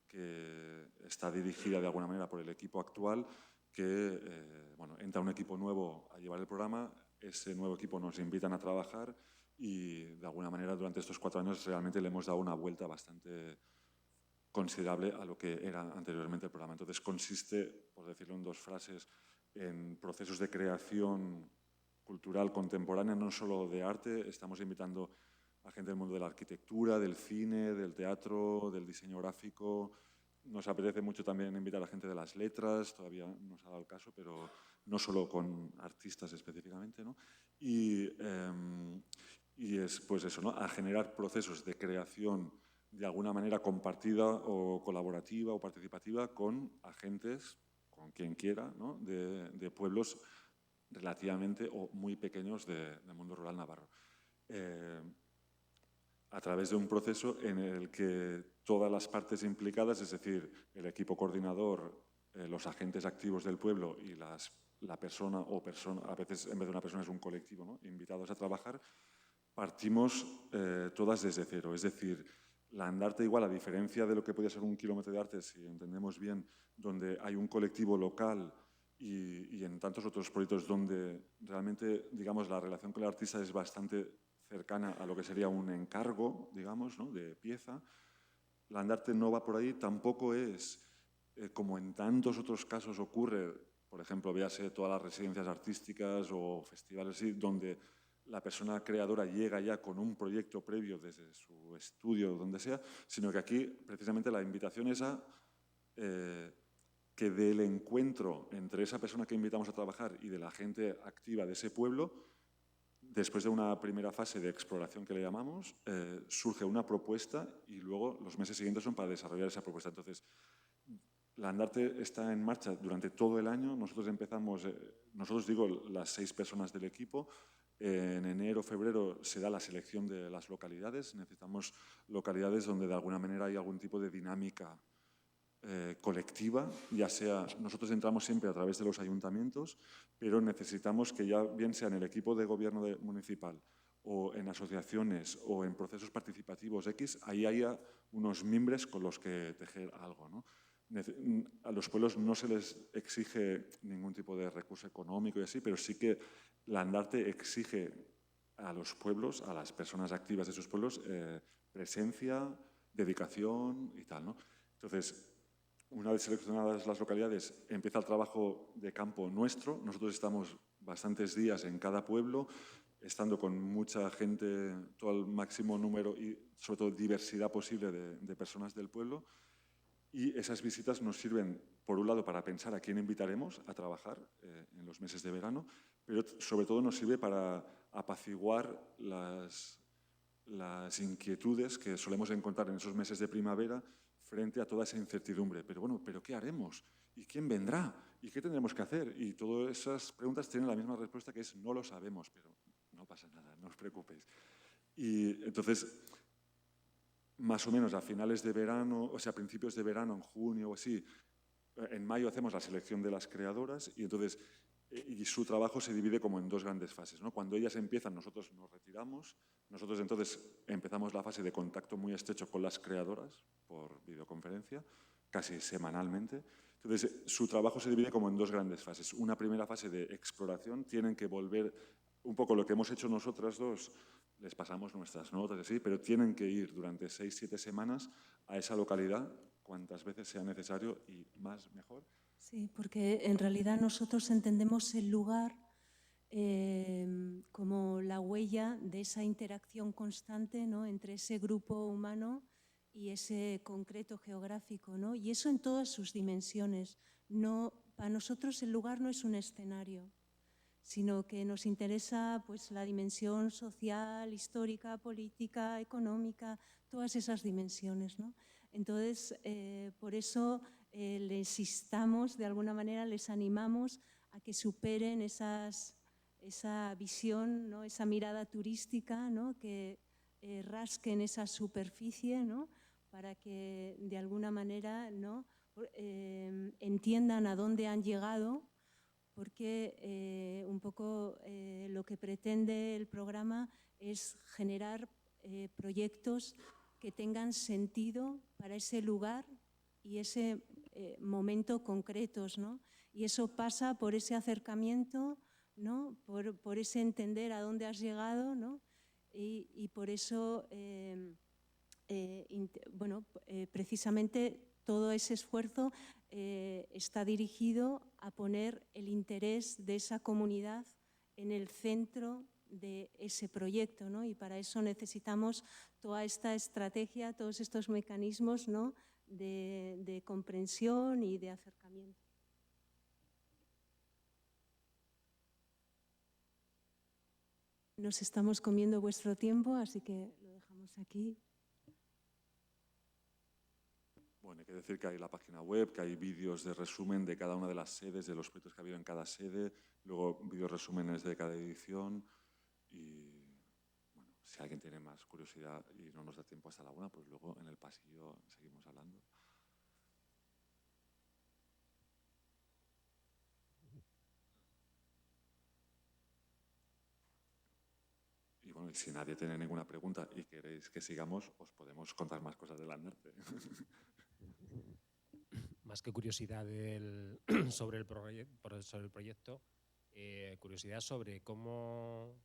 que está dirigida de alguna manera por el equipo actual, que bueno, entra un equipo nuevo a llevar el programa, ese nuevo equipo nos invitan a trabajar y de alguna manera durante estos 4 años realmente le hemos dado una vuelta bastante considerable a lo que era anteriormente el programa. Entonces consiste, por decirlo en 2 frases, en procesos de creación cultural contemporánea, no solo de arte. Estamos invitando a gente del mundo de la arquitectura, del cine, del teatro, del diseño gráfico. Nos apetece mucho también invitar a gente de las letras, todavía no se ha dado el caso, pero no solo con artistas específicamente, ¿no? Y es pues eso, ¿no?, a generar procesos de creación de alguna manera compartida o colaborativa o participativa con agentes, con quien quiera, ¿no?, de pueblos relativamente o muy pequeños del mundo rural navarro. A través de un proceso en el que todas las partes implicadas, es decir, el equipo coordinador, los agentes activos del pueblo y la persona o a veces en vez de una persona es un colectivo, ¿no?, invitados a trabajar, partimos todas desde cero. Es decir, Landarte igual, a diferencia de lo que podría ser un kilómetro de arte, si entendemos bien, donde hay un colectivo local y en tantos otros proyectos donde realmente, digamos, la relación con el artista es bastante cercana a lo que sería un encargo, digamos, ¿no?, de pieza. Landarte no va por ahí, tampoco es, como en tantos otros casos ocurre, por ejemplo, véase todas las residencias artísticas o festivales así, donde la persona creadora llega ya con un proyecto previo desde su estudio o donde sea, sino que aquí precisamente la invitación es a que del encuentro entre esa persona que invitamos a trabajar y de la gente activa de ese pueblo, después de una primera fase de exploración que le llamamos, surge una propuesta y luego los meses siguientes son para desarrollar esa propuesta. Entonces, Landarte está en marcha durante todo el año. Nosotros empezamos, nosotros digo las 6 personas del equipo. En enero, febrero se da la selección de las localidades. Necesitamos localidades donde de alguna manera hay algún tipo de dinámica colectiva, ya sea, nosotros entramos siempre a través de los ayuntamientos, pero necesitamos que ya bien sea en el equipo de gobierno municipal o en asociaciones o en procesos participativos X, ahí haya unos mimbres con los que tejer algo, ¿no? A los pueblos no se les exige ningún tipo de recurso económico y así, pero sí que Landarte exige a los pueblos, a las personas activas de esos pueblos, presencia, dedicación y tal, ¿no? Entonces, una vez seleccionadas las localidades, empieza el trabajo de campo nuestro. Nosotros estamos bastantes días en cada pueblo, estando con mucha gente, todo el máximo número y sobre todo diversidad posible de personas del pueblo. Y esas visitas nos sirven, por un lado, para pensar a quién invitaremos a trabajar en los meses de verano, pero sobre todo nos sirve para apaciguar las inquietudes que solemos encontrar en esos meses de primavera frente a toda esa incertidumbre. Pero bueno, ¿pero qué haremos? ¿Y quién vendrá? ¿Y qué tendremos que hacer? Y todas esas preguntas tienen la misma respuesta, que es no lo sabemos, pero no pasa nada, no os preocupéis. Y entonces, más o menos a finales de verano, o sea, a principios de verano, en junio o así, en mayo hacemos la selección de las creadoras y entonces y su trabajo se divide como en dos grandes fases, ¿no? Cuando ellas empiezan, nosotros nos retiramos, nosotros entonces empezamos la fase de contacto muy estrecho con las creadoras por videoconferencia, casi semanalmente. Entonces, su trabajo se divide como en dos grandes fases. Una primera fase de exploración, tienen que volver un poco lo que hemos hecho nosotras dos, les pasamos nuestras notas, así, pero tienen que ir durante 6-7 semanas a esa localidad, cuantas veces sea necesario y más mejor. Sí, porque en realidad nosotros entendemos el lugar como la huella de esa interacción constante, ¿no?, entre ese grupo humano y ese concreto geográfico, ¿no? Y eso en todas sus dimensiones. No, para nosotros el lugar no es un escenario, sino que nos interesa pues, la dimensión social, histórica, política, económica, todas esas dimensiones, ¿no? Entonces, por eso les instamos, de alguna manera les animamos a que superen esa visión, ¿no?, esa mirada turística, ¿no?, que rasquen esa superficie, ¿no?, para que de alguna manera, ¿no?, entiendan a dónde han llegado, porque un poco lo que pretende el programa es generar proyectos que tengan sentido para ese lugar y ese momento concretos, ¿no? Y eso pasa por ese acercamiento, ¿no?, por ese entender a dónde has llegado, ¿no? Y por eso, bueno, precisamente todo ese esfuerzo está dirigido a poner el interés de esa comunidad en el centro de ese proyecto, ¿no? Y para eso necesitamos toda esta estrategia, todos estos mecanismos, ¿no?, de comprensión y de acercamiento. Nos estamos comiendo vuestro tiempo, así que lo dejamos aquí. Bueno, hay que decir que hay la página web, que hay vídeos de resumen de cada una de las sedes, de los proyectos que ha habido en cada sede, luego vídeos resúmenes de cada edición y, bueno, si alguien tiene más curiosidad y no nos da tiempo hasta la una, pues luego en el pasillo seguimos hablando. Y bueno, si nadie tiene ninguna pregunta y queréis que sigamos, os podemos contar más cosas del Andarte. Más que curiosidad sobre el proyecto, curiosidad sobre cómo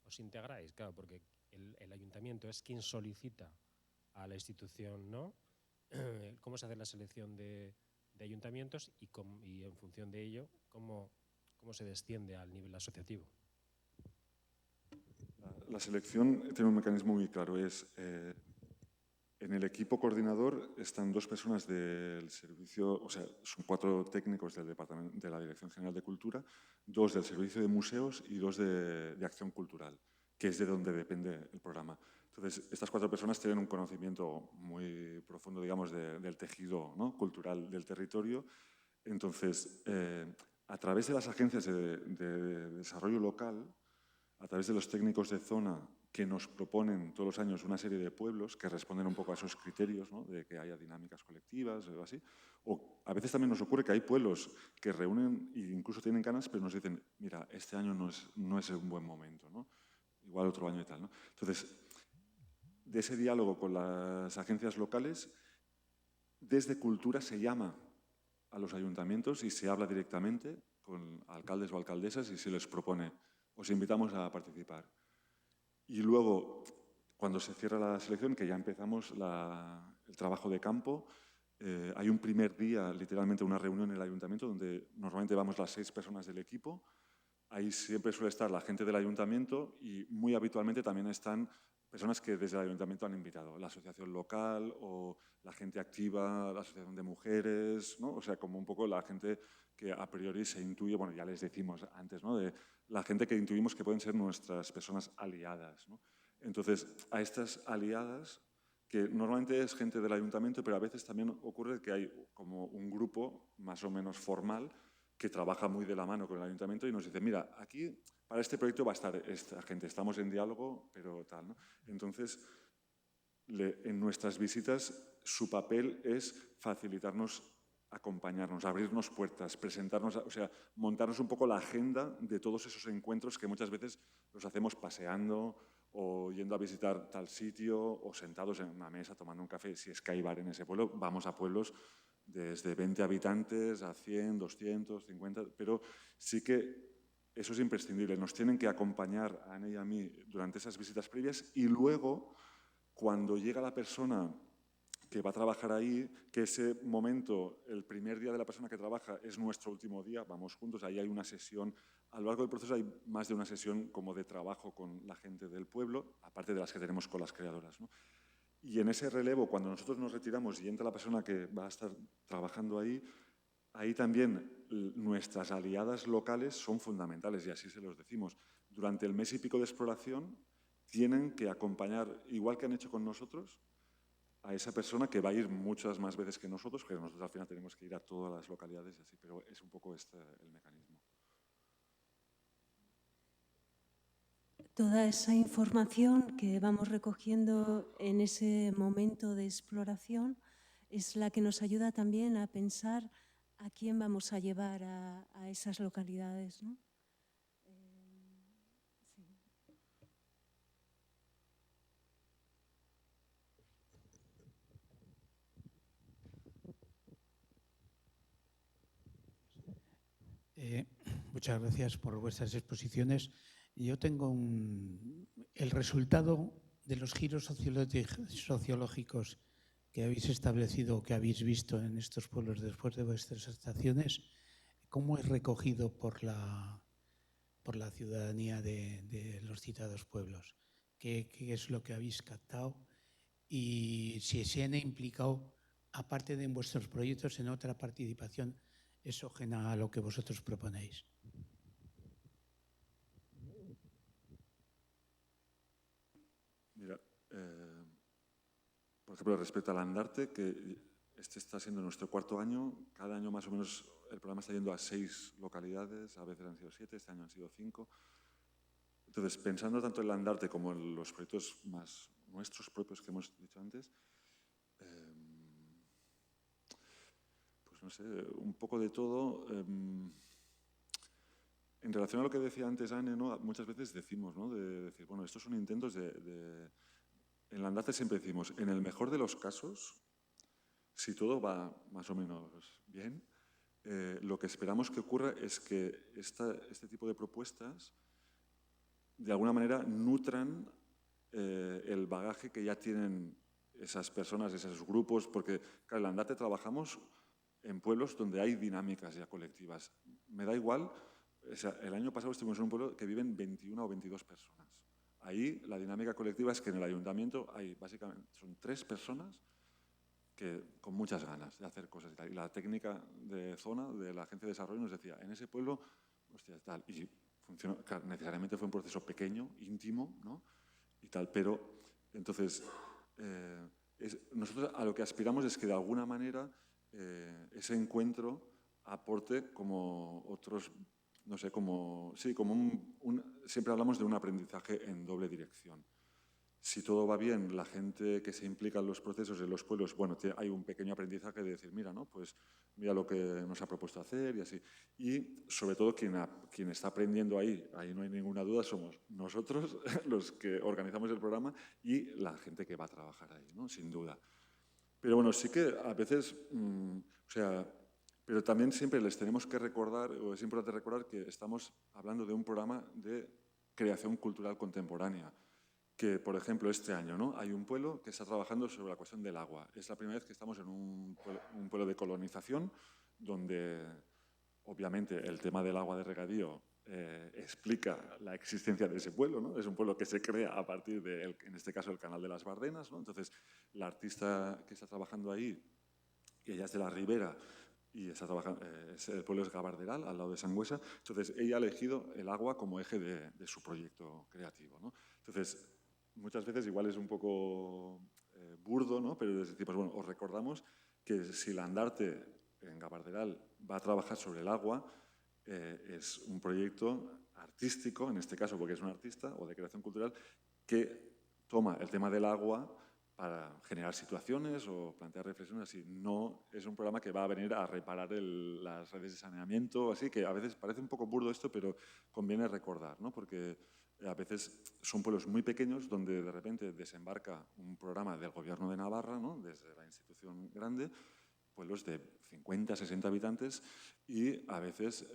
os integráis, claro, porque el ayuntamiento es quien solicita a la institución, ¿no? ¿Cómo se hace la selección de ayuntamientos y en función de ello, cómo se desciende al nivel asociativo? La selección tiene un mecanismo muy claro, es en el equipo coordinador están 2 personas del servicio, o sea, son 4 técnicos del departamento de la Dirección General de Cultura, 2 del Servicio de Museos y 2 de Acción Cultural, que es de donde depende el programa. Entonces, estas 4 personas tienen un conocimiento muy profundo, digamos, del tejido, ¿no?, cultural del territorio. Entonces, a través de las agencias de desarrollo local, a través de los técnicos de zona que nos proponen todos los años una serie de pueblos que responden un poco a esos criterios, ¿no?, de que haya dinámicas colectivas o así. O a veces también nos ocurre que hay pueblos que reúnen e incluso tienen ganas, pero nos dicen, mira, este año no es un buen momento, ¿no?, igual otro año y tal, ¿no? Entonces, de ese diálogo con las agencias locales, desde Cultura se llama a los ayuntamientos y se habla directamente con alcaldes o alcaldesas y se les propone, os invitamos a participar. Y luego, cuando se cierra la selección, que ya empezamos el trabajo de campo, hay un primer día, literalmente una reunión en el ayuntamiento, donde normalmente vamos las 6 personas del equipo. Ahí siempre suele estar la gente del ayuntamiento y muy habitualmente también están personas que desde el ayuntamiento han invitado, la asociación local o la gente activa, la asociación de mujeres, ¿no? O sea, como un poco la gente que a priori se intuye, bueno, ya les decimos antes, ¿no?, de la gente que intuimos que pueden ser nuestras personas aliadas, ¿no? Entonces, a estas aliadas que normalmente es gente del ayuntamiento, pero a veces también ocurre que hay como un grupo más o menos formal que trabaja muy de la mano con el ayuntamiento y nos dice, mira, aquí para este proyecto va a estar esta gente, estamos en diálogo, pero tal, ¿no? Entonces, en nuestras visitas su papel es facilitarnos, acompañarnos, abrirnos puertas, presentarnos, o sea, montarnos un poco la agenda de todos esos encuentros que muchas veces los hacemos paseando o yendo a visitar tal sitio o sentados en una mesa tomando un café. Si es que hay bar en ese pueblo, vamos a pueblos desde 20 habitantes a 100, 200, 50, pero sí que eso es imprescindible. Nos tienen que acompañar a Ana y a mí durante esas visitas previas y luego, cuando llega la persona que va a trabajar ahí, que ese momento, el primer día de la persona que trabaja es nuestro último día, vamos juntos, ahí hay una sesión, a lo largo del proceso hay más de una sesión como de trabajo con la gente del pueblo, aparte de las que tenemos con las creadoras, ¿no? Y en ese relevo, cuando nosotros nos retiramos y entra la persona que va a estar trabajando ahí, ahí también nuestras aliadas locales son fundamentales y así se los decimos. Durante el mes y pico de exploración tienen que acompañar, igual que han hecho con nosotros, a esa persona que va a ir muchas más veces que nosotros, porque nosotros al final tenemos que ir a todas las localidades y así, pero es un poco este el mecanismo. Toda esa información que vamos recogiendo en ese momento de exploración es la que nos ayuda también a pensar a quién vamos a llevar a esas localidades, ¿no? Sí. Muchas gracias por vuestras exposiciones. Yo tengo el resultado de los giros sociológicos que habéis establecido, que habéis visto en estos pueblos después de vuestras estaciones, ¿cómo es recogido por la ciudadanía de los citados pueblos? ¿Qué es lo que habéis captado? Y si se han implicado, aparte de en vuestros proyectos, en otra participación exógena a lo que vosotros proponéis. Mira, por ejemplo, respecto al Andarte, que este está siendo nuestro cuarto año, cada año más o menos el programa está yendo a 6 localidades, a veces han sido 7, este año han sido 5. Entonces, pensando tanto en el Andarte como en los proyectos más nuestros propios que hemos dicho antes, pues no sé, un poco de todo. En relación a lo que decía antes Anne, ¿no? Muchas veces decimos, ¿no? De decir, bueno, estos son intentos en el Andarte siempre decimos, en el mejor de los casos, si todo va más o menos bien, lo que esperamos que ocurra es que este tipo de propuestas de alguna manera nutran el bagaje que ya tienen esas personas, esos grupos, porque claro, en el Andarte trabajamos en pueblos donde hay dinámicas ya colectivas. Me da igual, o sea, el año pasado estuvimos en un pueblo que viven 21 o 22 personas. Ahí la dinámica colectiva es que en el ayuntamiento hay básicamente, son 3 personas que con muchas ganas de hacer cosas y tal. Y la técnica de zona de la Agencia de Desarrollo nos decía, en ese pueblo, hostia, tal. Y funcionó, claro, necesariamente fue un proceso pequeño, íntimo, ¿no? Y tal, pero entonces nosotros a lo que aspiramos es que de alguna manera ese encuentro aporte como otros, no sé, como, sí, como siempre hablamos de un aprendizaje en doble dirección. Si todo va bien, la gente que se implica en los procesos en los pueblos, bueno, hay un pequeño aprendizaje de decir, mira, ¿no? Pues mira lo que nos ha propuesto hacer y así. Y sobre todo quien está aprendiendo ahí no hay ninguna duda, somos nosotros los que organizamos el programa y la gente que va a trabajar ahí, ¿no? Sin duda. Pero bueno, sí que a veces, o sea, pero también siempre les tenemos que recordar, o es importante recordar que estamos hablando de un programa de creación cultural contemporánea. Que, por ejemplo, este año, ¿no? Hay un pueblo que está trabajando sobre la cuestión del agua. Es la primera vez que estamos en un pueblo de colonización donde, obviamente, el tema del agua de regadío explica la existencia de ese pueblo, ¿no? Es un pueblo que se crea a partir de, en este caso, el canal de las Bardenas, ¿no? Entonces, la artista que está trabajando ahí, que ella es de la Ribera, y está trabajando, el pueblo es Gabarderal, al lado de Sangüesa. Entonces, ella ha elegido el agua como eje de su proyecto creativo, ¿no? Entonces, muchas veces igual es un poco burdo, ¿no? Pero es decir, pues bueno, os recordamos que si Landarte en Gabarderal va a trabajar sobre el agua, es un proyecto artístico, en este caso porque es un artista, o de creación cultural, que toma el tema del agua para generar situaciones o plantear reflexiones así. No es un programa que va a venir a reparar las redes de saneamiento, así que a veces parece un poco burdo esto, pero conviene recordar, ¿no? Porque a veces son pueblos muy pequeños donde de repente desembarca un programa del Gobierno de Navarra, ¿no? Desde la institución grande, pueblos de 50, 60 habitantes y a veces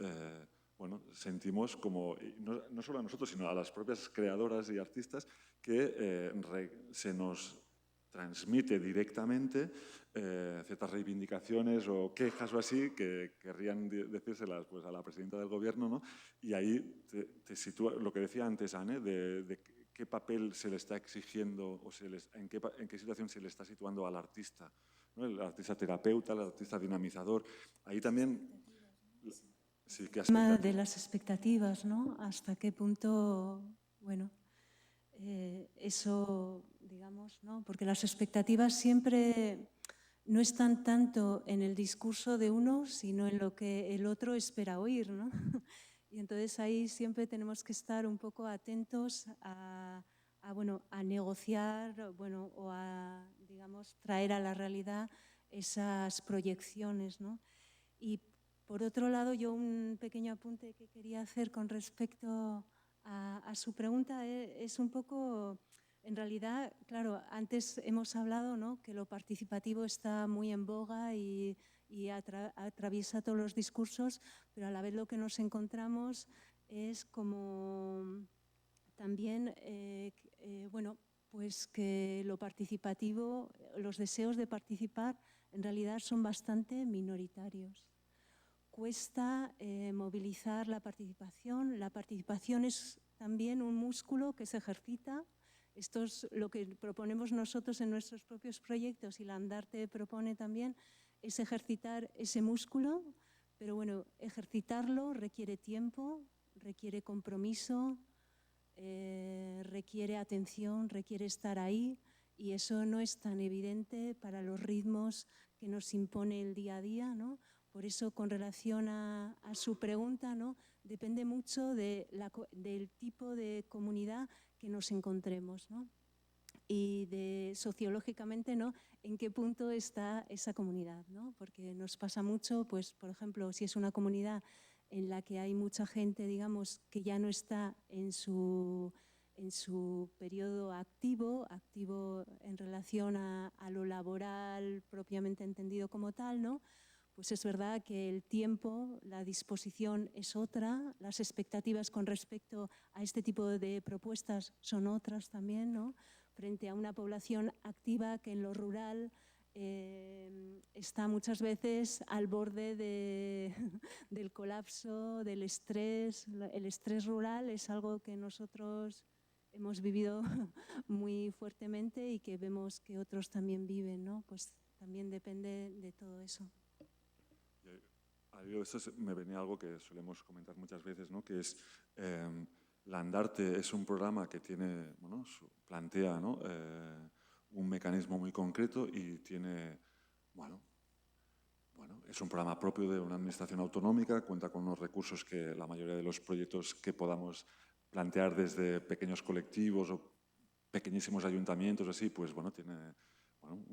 bueno, sentimos como, no solo a nosotros, sino a las propias creadoras y artistas, que se nos transmite directamente ciertas reivindicaciones o quejas o así que querrían decírselas pues, a la presidenta del gobierno, ¿no? Y ahí te sitúa lo que decía antes Anne, de qué papel se le está exigiendo o en qué situación se le está situando al artista, ¿no? El artista terapeuta, el artista dinamizador. Ahí también... Sí, ¿qué tema de las expectativas, ¿no? Hasta qué punto, bueno, eso, digamos, ¿no? Porque las expectativas siempre no están tanto en el discurso de uno, sino en lo que el otro espera oír, ¿no? Y entonces ahí siempre tenemos que estar un poco atentos bueno, a negociar, bueno, o a, digamos, traer a la realidad esas proyecciones, ¿no? Y por otro lado, yo un pequeño apunte que quería hacer con respecto a su pregunta es un poco, en realidad, claro, antes hemos hablado, ¿no?, que lo participativo está muy en boga y atraviesa todos los discursos, pero a la vez lo que nos encontramos es como también, bueno, pues que lo participativo, los deseos de participar en realidad son bastante minoritarios. Cuesta movilizar la participación. La participación es también un músculo que se ejercita. Esto es lo que proponemos nosotros en nuestros propios proyectos y Landarte propone también, es ejercitar ese músculo, pero bueno, ejercitarlo requiere tiempo, requiere compromiso, requiere atención, requiere estar ahí y eso no es tan evidente para los ritmos que nos impone el día a día, ¿no? Por eso, con relación a su pregunta, ¿no?, depende mucho del tipo de comunidad que nos encontremos, ¿no? Y sociológicamente, ¿no?, en qué punto está esa comunidad, ¿no? Porque nos pasa mucho, pues, por ejemplo, si es una comunidad en la que hay mucha gente, digamos, que ya no está en su periodo activo en relación a lo laboral propiamente entendido como tal, ¿no?, pues es verdad que el tiempo, la disposición es otra, las expectativas con respecto a este tipo de propuestas son otras también, ¿no?, frente a una población activa que en lo rural está muchas veces al borde del colapso, del estrés. El estrés rural es algo que nosotros hemos vivido muy fuertemente y que vemos que otros también viven, ¿no? Pues también depende de todo eso. Esto me venía algo que solemos comentar muchas veces, ¿no?, que es Landarte es un programa que tiene, bueno, plantea, ¿no?, un mecanismo muy concreto y tiene, bueno, es un programa propio de una administración autonómica, cuenta con unos recursos que la mayoría de los proyectos que podamos plantear desde pequeños colectivos o pequeñísimos ayuntamientos, así, pues bueno, tiene, bueno,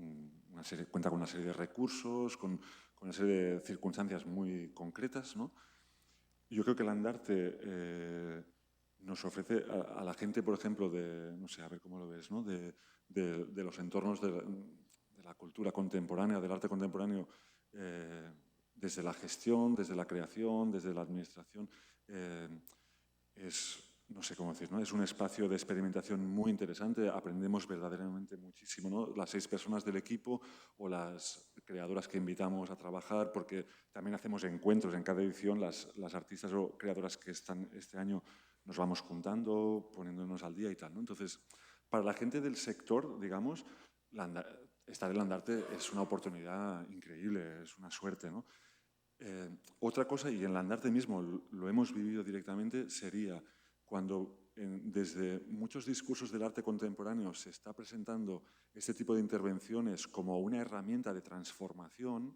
cuenta con una serie de recursos, con una serie de circunstancias muy concretas, ¿no? Yo creo que el Landarte nos ofrece a la gente, por ejemplo, no sé, a ver cómo lo ves, ¿no?, de los entornos de la cultura contemporánea, del arte contemporáneo, desde la gestión, desde la creación, desde la administración, no sé cómo decir, ¿no?, es un espacio de experimentación muy interesante, aprendemos verdaderamente muchísimo, ¿no?, las 6 personas del equipo o las creadoras que invitamos a trabajar, porque también hacemos encuentros en cada edición, las artistas o creadoras que están este año nos vamos juntando, poniéndonos al día y tal, ¿no? Entonces, para la gente del sector, digamos, estar en Landarte es una oportunidad increíble, es una suerte, ¿no? Otra cosa, y en Landarte mismo lo hemos vivido directamente, sería cuando desde muchos discursos del arte contemporáneo se está presentando este tipo de intervenciones como una herramienta de transformación,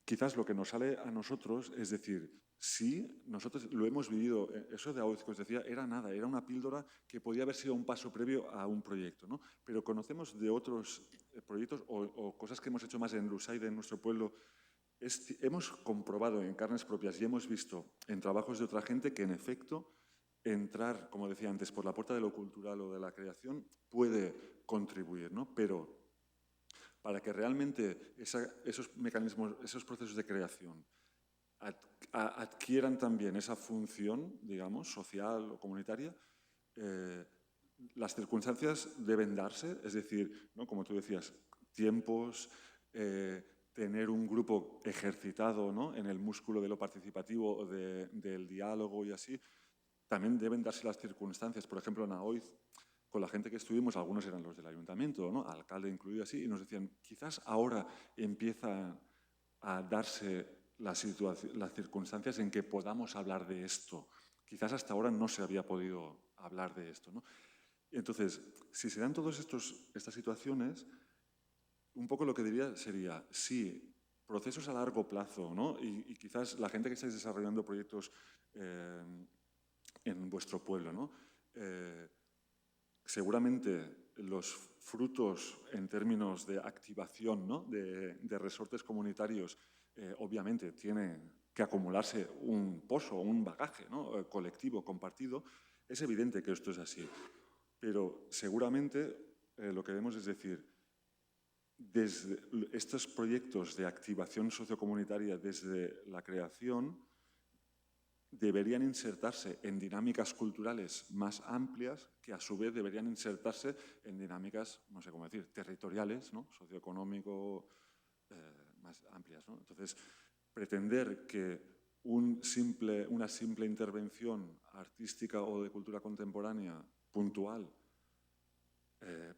quizás lo que nos sale a nosotros es decir, sí, nosotros lo hemos vivido, eso de Auzi que os decía era nada, era una píldora que podía haber sido un paso previo a un proyecto, ¿no? Pero conocemos de otros proyectos o cosas que hemos hecho más en Lusaide, en nuestro pueblo. Hemos comprobado en carnes propias y hemos visto en trabajos de otra gente que en efecto entrar, como decía antes, por la puerta de lo cultural o de la creación puede contribuir, ¿no? Pero para que realmente esos mecanismos, esos procesos de creación adquieran también esa función, digamos, social o comunitaria, las circunstancias deben darse, es decir, ¿no? Como tú decías, tiempos, tener un grupo ejercitado, ¿no? En el músculo de lo participativo o del diálogo y así, también deben darse las circunstancias. Por ejemplo, en Aoiz, con la gente que estuvimos, algunos eran los del ayuntamiento, ¿no? Alcalde incluido así, y nos decían, quizás ahora empieza a darse las circunstancias en que podamos hablar de esto. Quizás hasta ahora no se había podido hablar de esto, ¿no? Entonces, si se dan todas estas situaciones, un poco lo que diría sería, sí, procesos a largo plazo, ¿no? Y quizás la gente que estáis desarrollando proyectos en vuestro pueblo, ¿no? Seguramente los frutos en términos de activación, ¿no? de resortes comunitarios, obviamente tienen que acumularse un pozo, un bagaje, ¿no? Colectivo, compartido. Es evidente que esto es así, pero seguramente lo que debemos es decir, desde estos proyectos de activación sociocomunitaria desde la creación deberían insertarse en dinámicas culturales más amplias que a su vez deberían insertarse en dinámicas, no sé cómo decir, territoriales, ¿no? Socioeconómico, más amplias, ¿no? Entonces, pretender que una simple intervención artística o de cultura contemporánea puntual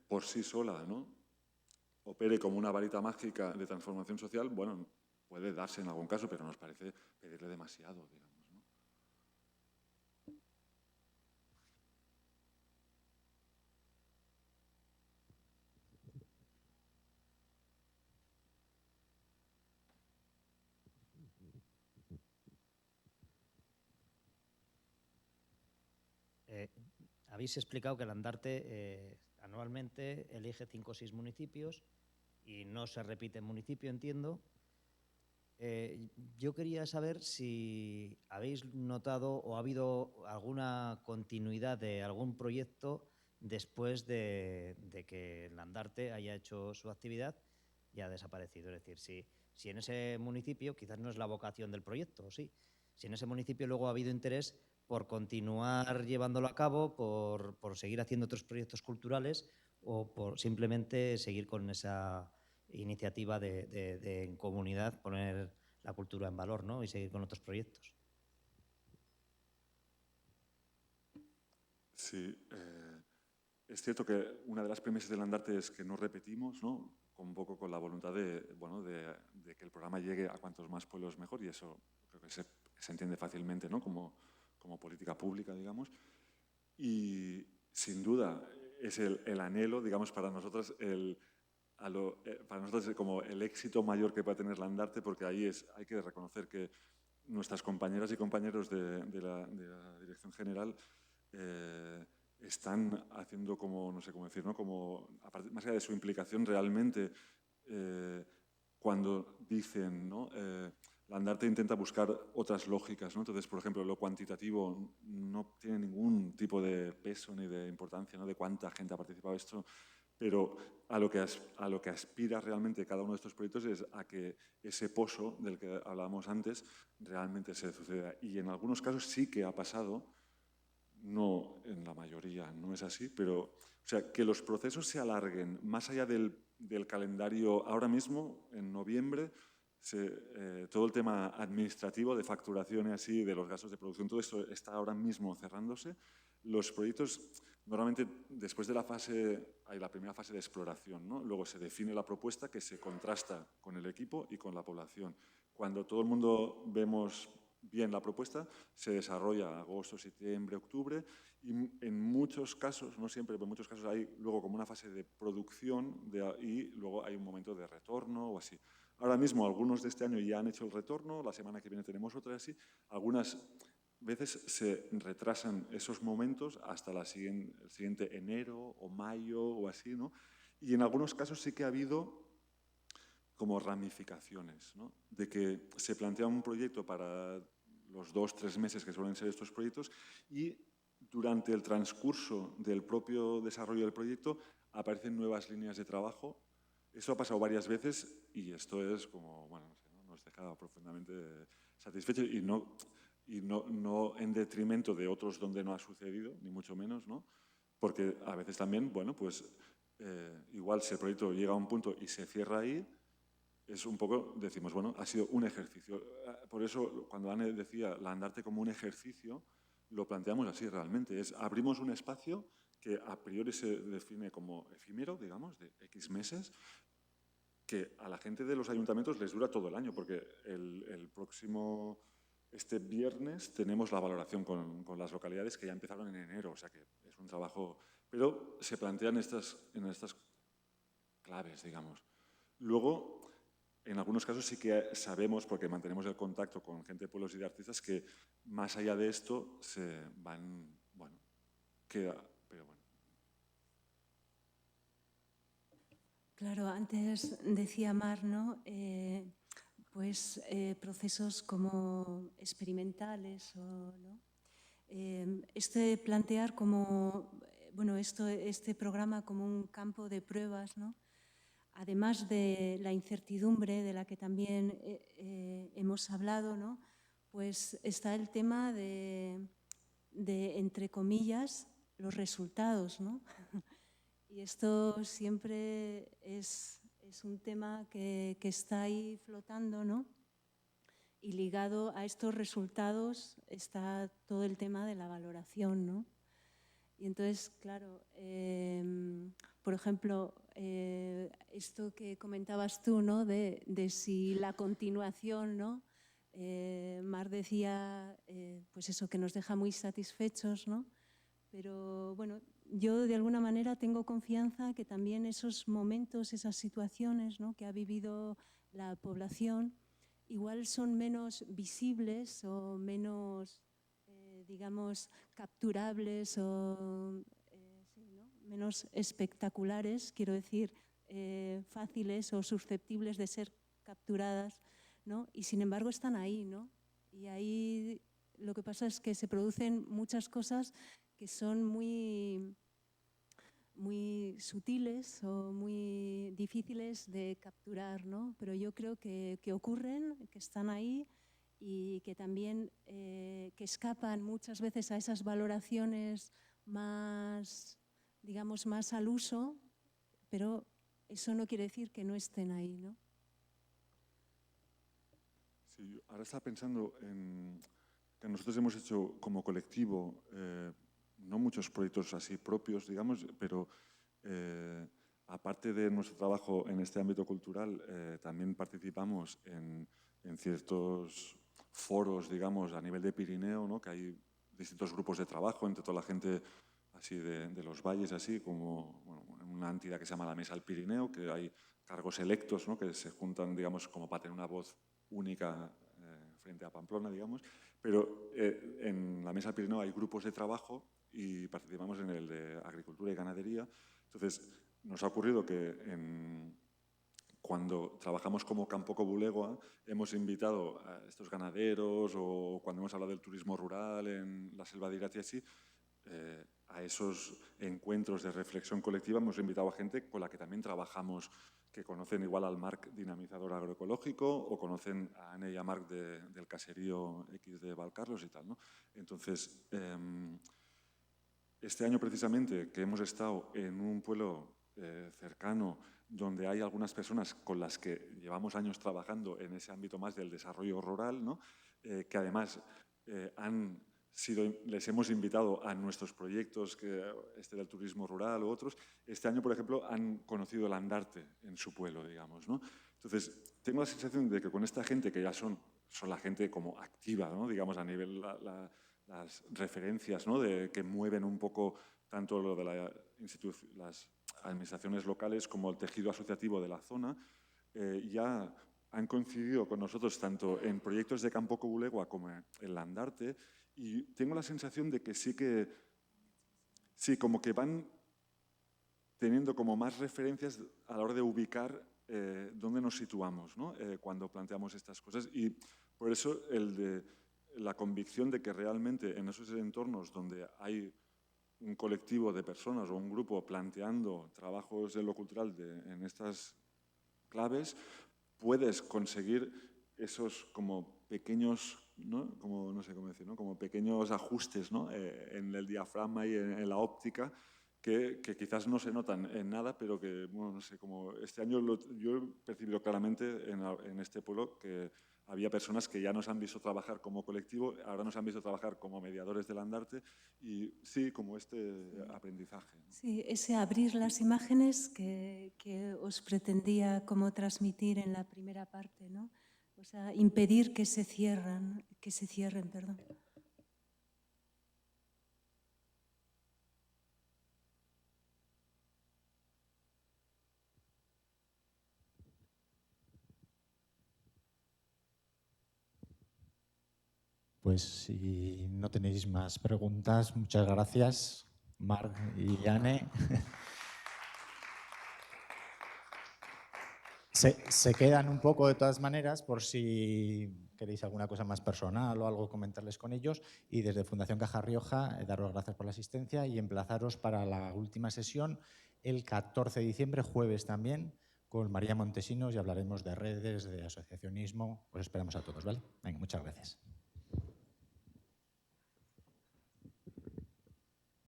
por sí sola, ¿no? opere como una varita mágica de transformación social, bueno, puede darse en algún caso, pero nos parece pedirle demasiado, digamos. Habéis explicado que el Landarte anualmente elige 5 o 6 municipios y no se repite en municipio, entiendo. Yo quería saber si habéis notado o ha habido alguna continuidad de algún proyecto después de que el Landarte haya hecho su actividad y ha desaparecido. Es decir, si en ese municipio, quizás no es la vocación del proyecto, o sí, si en ese municipio luego ha habido interés por continuar llevándolo a cabo, por seguir haciendo otros proyectos culturales o por simplemente seguir con esa iniciativa de en comunidad poner la cultura en valor, ¿no? Y seguir con otros proyectos. Sí, es cierto que una de las premisas del Landarte es que no repetimos, ¿no? Un poco con la voluntad de que el programa llegue a cuantos más pueblos mejor, y eso creo que se entiende fácilmente, ¿no? Como política pública, digamos. Y sin duda es el anhelo, digamos, para nosotros para nosotros como el éxito mayor que puede tener Landarte, porque ahí hay que reconocer que nuestras compañeras y compañeros de la Dirección General están haciendo como, no sé cómo decir, ¿no? Como, más allá de su implicación realmente, cuando dicen, ¿no? Landarte intenta buscar otras lógicas, ¿no? Entonces, por ejemplo, lo cuantitativo no tiene ningún tipo de peso ni de importancia, ¿no? De cuánta gente ha participado en esto, pero a lo que aspira realmente cada uno de estos proyectos es a que ese pozo del que hablábamos antes realmente se suceda. Y en algunos casos sí que ha pasado, no en la mayoría, no es así, pero o sea, que los procesos se alarguen más allá del calendario ahora mismo, en noviembre, todo el tema administrativo de facturación y así, de los gastos de producción, todo esto está ahora mismo cerrándose. Los proyectos, normalmente después de hay la primera fase de exploración, ¿no? Luego se define la propuesta que se contrasta con el equipo y con la población. Cuando todo el mundo vemos bien la propuesta, se desarrolla agosto, septiembre, octubre, y en muchos casos, no siempre, pero en muchos casos hay luego como una fase de producción y luego hay un momento de retorno o así. Ahora mismo algunos de este año ya han hecho el retorno, la semana que viene tenemos otra y así. Algunas veces se retrasan esos momentos hasta el siguiente enero o mayo o así, ¿no? Y en algunos casos sí que ha habido como ramificaciones, ¿no? De que se plantea un proyecto para los 2-3 meses que suelen ser estos proyectos y durante el transcurso del propio desarrollo del proyecto aparecen nuevas líneas de trabajo. Eso ha pasado varias veces y esto es como, bueno, no sé, ¿no? Nos deja profundamente satisfechos y no en detrimento de otros donde no ha sucedido, ni mucho menos, ¿no? Porque a veces también, bueno, pues igual si el proyecto llega a un punto y se cierra ahí, es un poco, decimos, bueno, ha sido un ejercicio. Por eso, cuando Anne decía Landarte como un ejercicio, lo planteamos así realmente. Abrimos un espacio que a priori se define como efímero, digamos, de X meses, que a la gente de los ayuntamientos les dura todo el año, porque este viernes tenemos la valoración con las localidades que ya empezaron en enero, o sea que es un trabajo, pero se plantean en estas claves, digamos. Luego, en algunos casos sí que sabemos, porque mantenemos el contacto con gente de pueblos y de artistas, que más allá de esto se van, bueno, queda, pero bueno. Claro, antes decía Mar, ¿no? Pues procesos como experimentales o, ¿no? Plantear como, bueno, este programa como un campo de pruebas, ¿no? Además de la incertidumbre de la que también hemos hablado, ¿no? Pues está el tema de, entre comillas, los resultados, ¿no? Y esto siempre es un tema que está ahí flotando, ¿no? Y ligado a estos resultados está todo el tema de la valoración, ¿no? Y entonces, claro, por ejemplo, esto que comentabas tú, ¿no? De si la continuación, ¿no? Mar decía, pues eso, que nos deja muy satisfechos, ¿no? Pero bueno, yo de alguna manera tengo confianza que también esos momentos, esas situaciones, ¿no? Que ha vivido la población, igual son menos visibles o menos, digamos, capturables o sí, ¿no? Menos espectaculares, quiero decir, fáciles o susceptibles de ser capturadas, ¿no? Y sin embargo están ahí, ¿no? Y ahí lo que pasa es que se producen muchas cosas que son muy sutiles o muy difíciles de capturar, ¿no? Pero yo creo que ocurren, que están ahí y que también que escapan muchas veces a esas valoraciones más, digamos, más al uso, pero eso no quiere decir que no estén ahí, ¿no? Sí, ahora estaba pensando en que nosotros hemos hecho como colectivo no muchos proyectos así propios, digamos, pero aparte de nuestro trabajo en este ámbito cultural, también participamos en ciertos foros, digamos, a nivel de Pirineo, ¿no? Que hay distintos grupos de trabajo entre toda la gente así de los valles, así como bueno, una entidad que se llama la Mesa del Pirineo, que hay cargos electos, ¿no? Que se juntan, digamos, como para tener una voz única frente a Pamplona, digamos, pero en la Mesa del Pirineo hay grupos de trabajo y participamos en el de agricultura y ganadería. Entonces, nos ha ocurrido que cuando trabajamos como Campoco Bulegua hemos invitado a estos ganaderos o cuando hemos hablado del turismo rural en la selva de Irati así, a esos encuentros de reflexión colectiva hemos invitado a gente con la que también trabajamos, que conocen igual al Marc dinamizador agroecológico o conocen a Anne y a Marc del caserío X de Valcarlos y tal, ¿no? Entonces, este año precisamente que hemos estado en un pueblo cercano donde hay algunas personas con las que llevamos años trabajando en ese ámbito más del desarrollo rural, ¿no? Que además les hemos invitado a nuestros proyectos, del turismo rural u otros. Este año, por ejemplo, han conocido el andarte en su pueblo, digamos, ¿no? Entonces, tengo la sensación de que con esta gente que ya son son la gente como activa, ¿no? Digamos, a nivel las referencias, ¿no? Que mueven un poco tanto lo de las administraciones locales como el tejido asociativo de la zona, ya han coincidido con nosotros tanto en proyectos de Campo Cobulegua como en Landarte, y tengo la sensación de que sí, como que van teniendo como más referencias a la hora de ubicar dónde nos situamos, ¿no? Cuando planteamos estas cosas. Y por eso la convicción de que realmente en esos entornos donde hay un colectivo de personas o un grupo planteando trabajos en lo cultural en estas claves, puedes conseguir esos como pequeños, ¿no? Como, no sé cómo decir, ¿no? Como pequeños ajustes, ¿no? En el diafragma y en la óptica que quizás no se notan en nada, pero que, bueno, no sé, como este año yo he percibido claramente en este pueblo que había personas que ya nos han visto trabajar como colectivo, ahora nos han visto trabajar como mediadores del Landarte, y sí, como este aprendizaje, ¿no? Sí, ese abrir las imágenes que os pretendía como transmitir en la primera parte, ¿no? O sea, impedir que se cierren, perdón. Pues si no tenéis más preguntas, muchas gracias, Marc y Anne. Se quedan un poco de todas maneras por si queréis alguna cosa más personal o algo comentarles con ellos. Y desde Fundación Caja Rioja, daros gracias por la asistencia y emplazaros para la última sesión el 14 de diciembre, jueves también, con María Montesinos, y hablaremos de redes, de asociacionismo. Os esperamos a todos, ¿vale? Venga, muchas gracias.